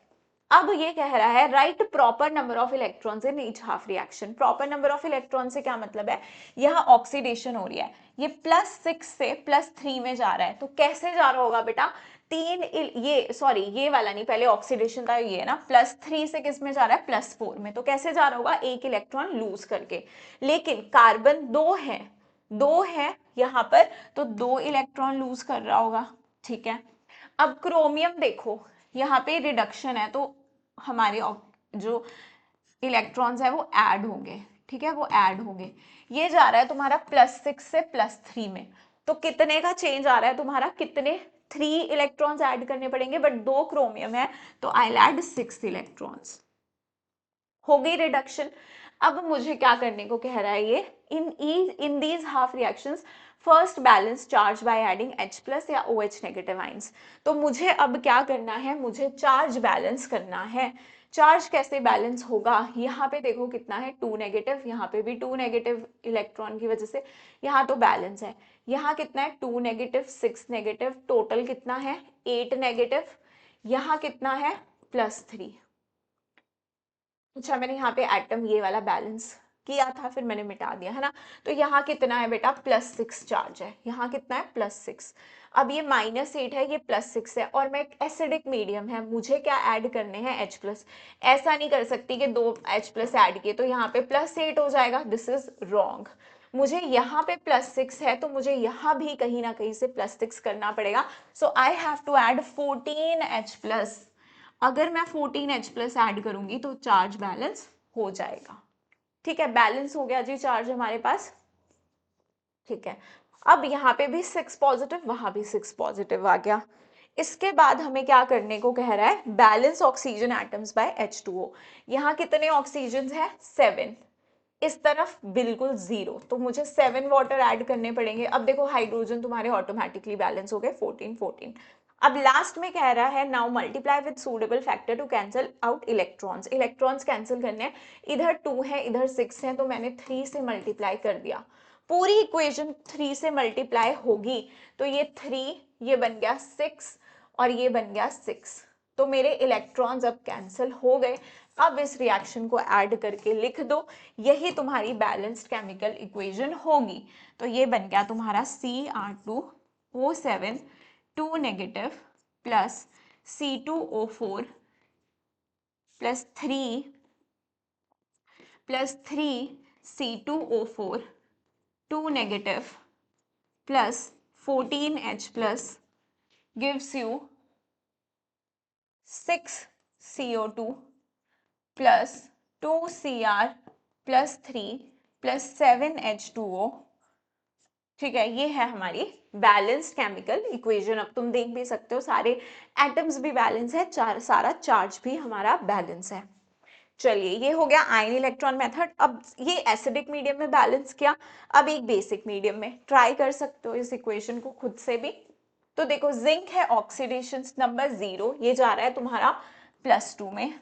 अब ये कह रहा है right proper number of electrons in each half reaction. Proper number of electron से क्या मतलब है, यहाँ ऑक्सीडेशन हो रही है, ये +6 से +3 में जा रहा है। तो कैसे जा रहा होगा बेटा, ये सॉरी ये वाला नहीं, पहले ऑक्सीडेशन था ये ना, +3 से किस में जा रहा है, +4 में। तो कैसे जा रहा होगा, एक इलेक्ट्रॉन लूज करके। लेकिन कार्बन 2 है यहाँ पर, तो 2 इलेक्ट्रॉन लूज कर रहा होगा। ठीक है, अब क्रोमियम देखो, यहाँ पे रिडक्शन है, तो हमारे जो इलेक्ट्रॉन्स है वो ऐड होंगे। ठीक है, वो ऐड होंगे। ये जा रहा है तुम्हारा +6 से +3 में, तो कितने का चेंज आ रहा है तुम्हारा, कितने 3 इलेक्ट्रॉन्स ऐड करने पड़ेंगे, बट 2 क्रोमियम है तो आई ऐड 6 इलेक्ट्रॉन्स। हो गई रिडक्शन। अब मुझे क्या करने को कह रहा है ये, in these half reactions first balance charge by adding H+ या OH नेगेटिव आइंस। तो मुझे अब क्या करना है, मुझे चार्ज बैलेंस करना है। चार्ज कैसे बैलेंस होगा, यहाँ पे देखो कितना है, 2 नेगेटिव, यहाँ पे भी 2 नेगेटिव इलेक्ट्रॉन की वजह से, यहाँ तो बैलेंस है। यहाँ कितना है, 2 नेगेटिव 6 नेगेटिव, टोटल कितना है 8 नेगेटिव, यहाँ कितना है +3। अच्छा, मैंने यहाँ पे एटम ये वाला बैलेंस किया था, फिर मैंने मिटा दिया, है ना। तो यहाँ कितना है बेटा, +6 चार्ज है, यहाँ कितना है, +6। अब ये -8 है, ये +6 है, और मैं एक एसिडिक मीडियम है, मुझे क्या ऐड करने हैं, H+। ऐसा नहीं कर सकती कि 2 H+ ऐड किए तो यहाँ पे +8 हो जाएगा, दिस इज रॉन्ग। मुझे यहाँ पे +6 है तो मुझे यहाँ भी कहीं ना कहीं से +6 करना पड़ेगा, so I have to add 14H+। अगर मैं 14H+ ऐड करूंगी तो चार्ज बैलेंस हो जाएगा। ठीक है, बैलेंस हो गया जी चार्ज हमारे पास। ठीक है, अब यहाँ पे भी 6 पॉजिटिव, वहां भी 6 पॉजिटिव आ गया। इसके बाद हमें क्या करने को कह रहा है, balance oxygen atoms bye H2O। यहाँ कितने ऑक्सीजन है, 7। इस तरफ बिल्कुल 0, तो मुझे 7 वाटर ऐड करने पड़ेंगे। अब देखो हाइड्रोजन तुम्हारे ऑटोमेटिकली बैलेंस हो गए, 14 14। अब लास्ट में कह रहा है now multiply with suitable factor to cancel out electrons. Electrons cancel करने हैं, इधर 2 है इधर 6 है, तो मैंने 3 से मल्टीप्लाई कर दिया। पूरी इक्वेशन 3 से मल्टीप्लाई होगी, तो ये 3, ये बन गया 6 और ये बन गया 6, तो मेरे इलेक्ट्रॉन्स अब कैंसिल हो गए। अब इस रिएक्शन को ऐड करके लिख दो, यही तुम्हारी बैलेंस्ड केमिकल इक्वेशन होगी। तो ये बन गया तुम्हारा Cr2O7 2 negative plus C2O4 plus 3 C2O4 2 negative plus 14H plus gives you 6 CO2 plus 2Cr plus 3 plus 7H2O। ठीक है, ये है हमारी बैलेंस्ड केमिकल इक्वेशन। अब तुम देख भी सकते हो सारे एटम्स भी बैलेंस है, सारा चार्ज भी हमारा बैलेंस है। चलिए, ये हो गया आयन इलेक्ट्रॉन मेथड। अब ये एसिडिक मीडियम में बैलेंस किया, अब एक बेसिक मीडियम में ट्राई कर सकते हो इस इक्वेशन को खुद से भी। तो देखो, जिंक है ऑक्सीडेशन नंबर 0, ये जा रहा है तुम्हारा +2 में।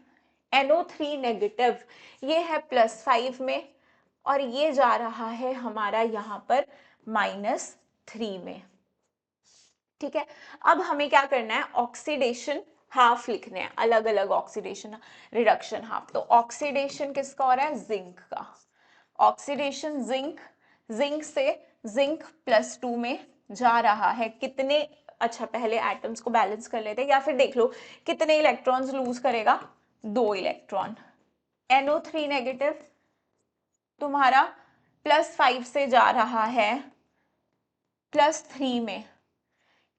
NO3 नेगेटिव, ये है +5 में, और ये जा रहा है हमारा यहाँ पर -3 में। ठीक है, अब हमें क्या करना है, ऑक्सीडेशन हाफ लिखने हैं, अलग अलग ऑक्सीडेशन, रिडक्शन हाफ। तो ऑक्सीडेशन किसका हो रहा है, जिंक का। ऑक्सीडेशन जिंक, जिंक से जिंक +2 में जा रहा है, कितने, अच्छा पहले एटम्स को बैलेंस कर लेते हैं, या फिर देख लो कितने इलेक्ट्रॉन्स लूज करेगा, 2 इलेक्ट्रॉन। NO3 नेगेटिव तुम्हारा +5 से जा रहा है +3 में,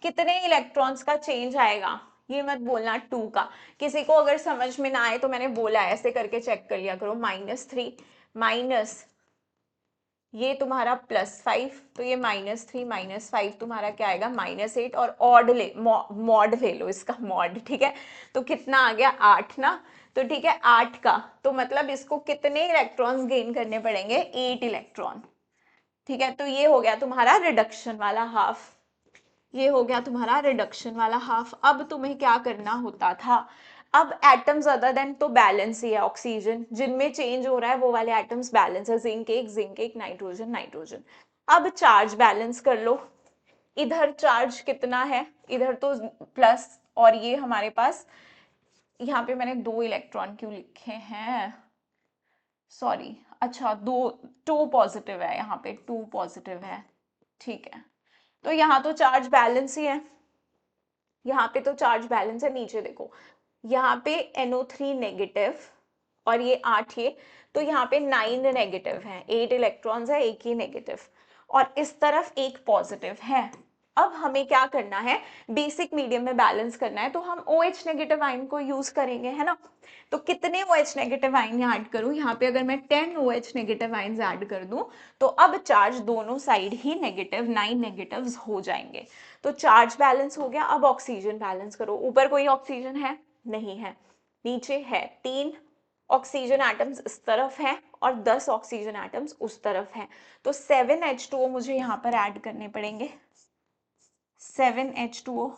कितने इलेक्ट्रॉन्स का चेंज आएगा, ये मत बोलना 2 का। किसी को अगर समझ में ना आए तो मैंने बोला ऐसे करके चेक कर लिया करो, -3 माइनस ये तुम्हारा +5, तो ये -3 -5 तुम्हारा क्या आएगा, -8, और ऑड ले, मॉड ले लो इसका मॉड। ठीक है, तो कितना आ गया, 8 ना। तो ठीक है, 8 का, तो मतलब इसको कितने इलेक्ट्रॉन्स गेन करने पड़ेंगे, 8 इलेक्ट्रॉन। ठीक है, तो ये हो गया तुम्हारा रिडक्शन वाला हाफ, ये हो गया तुम्हारा रिडक्शन वाला हाफ। अब तुम्हें क्या करना होता था, अब एटम्स अदर देन तो बैलेंस ही है, ऑक्सीजन जिनमें चेंज हो रहा है वो वाले एटम्स बैलेंस है, जिंक एक नाइट्रोजन नाइट्रोजन। अब चार्ज बैलेंस कर लो, इधर चार्ज कितना है, इधर तो प्लस, और ये हमारे पास, यहाँ पे मैंने 2 इलेक्ट्रॉन क्यों लिखे हैं, सॉरी, अच्छा 2 पॉजिटिव है, यहाँ पे 2 पॉजिटिव है। ठीक है, तो यहाँ तो चार्ज बैलेंस ही है, यहाँ पे तो चार्ज बैलेंस है। नीचे देखो, यहाँ पे NO3 नेगेटिव और ये 8, ये तो यहाँ पे 9 नेगेटिव है, 8 इलेक्ट्रॉन्स है, एक ही नेगेटिव, और इस तरफ एक पॉजिटिव है। अब हमें क्या करना है, बेसिक मीडियम में बैलेंस करना है, तो हम OH नेगेटिव आयन को यूज करेंगे, है ना। तो कितने OH नेगेटिव आयन यहाँ ऐड करूँ, यहाँ पे अगर मैं 10 OH नेगेटिव आयन ऐड कर दूं, तो अब चार्ज दोनों साइड ही नेगेटिव, 9 नेगेटिव्स हो जाएंगे। तो चार्ज बैलेंस हो गया। अब ऑक्सीजन बैलेंस करो, ऊपर कोई ऑक्सीजन है नहीं है, नीचे है 3 ऑक्सीजन एटम्स इस तरफ हैं और 10 ऑक्सीजन एटम्स उस तरफ हैं, तो 7H2O मुझे यहाँ पर ऐड करने पड़ेंगे, 7H2O।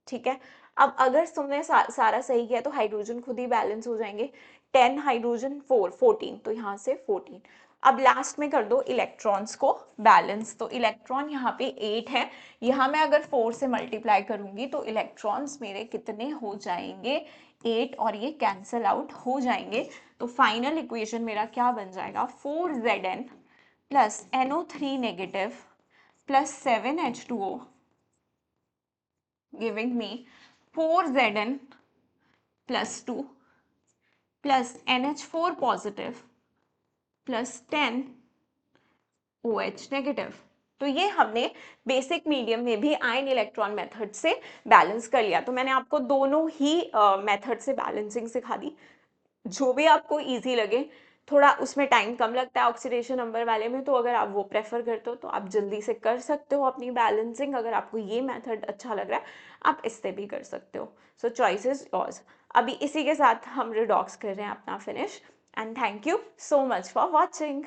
ठीक है, अब अगर तुमने सारा सही किया तो हाइड्रोजन खुद ही बैलेंस हो जाएंगे, 10 हाइड्रोजन 4 14, तो यहाँ से 14। अब लास्ट में कर दो इलेक्ट्रॉन्स को बैलेंस। तो इलेक्ट्रॉन यहाँ पे 8 है, यहाँ मैं अगर 4 से मल्टीप्लाई करूंगी तो इलेक्ट्रॉन्स मेरे कितने हो जाएंगे, 8, और ये कैंसल आउट हो जाएंगे। तो फाइनल इक्वेशन मेरा क्या बन जाएगा, 4Zn plus NO3 negative plus 7H2O giving me 4Zn plus 2 plus NH4 positive plus 10 OH negative. तो ये हमने बेसिक मीडियम में भी आयन इलेक्ट्रॉन मेथड से बैलेंस कर लिया। तो मैंने आपको दोनों ही मेथड से बैलेंसिंग सिखा दी, जो भी आपको इजी लगे। थोड़ा उसमें टाइम कम लगता है ऑक्सीडेशन नंबर वाले में, तो अगर आप वो प्रेफर करते हो तो आप जल्दी से कर सकते हो अपनी बैलेंसिंग। अगर आपको ये मेथड अच्छा लग रहा है आप इससे भी कर सकते हो। सो चॉइस इज योर्स। अभी इसी के साथ हम रिडॉक्स कर रहे हैं अपना finish. And thank you so much for watching.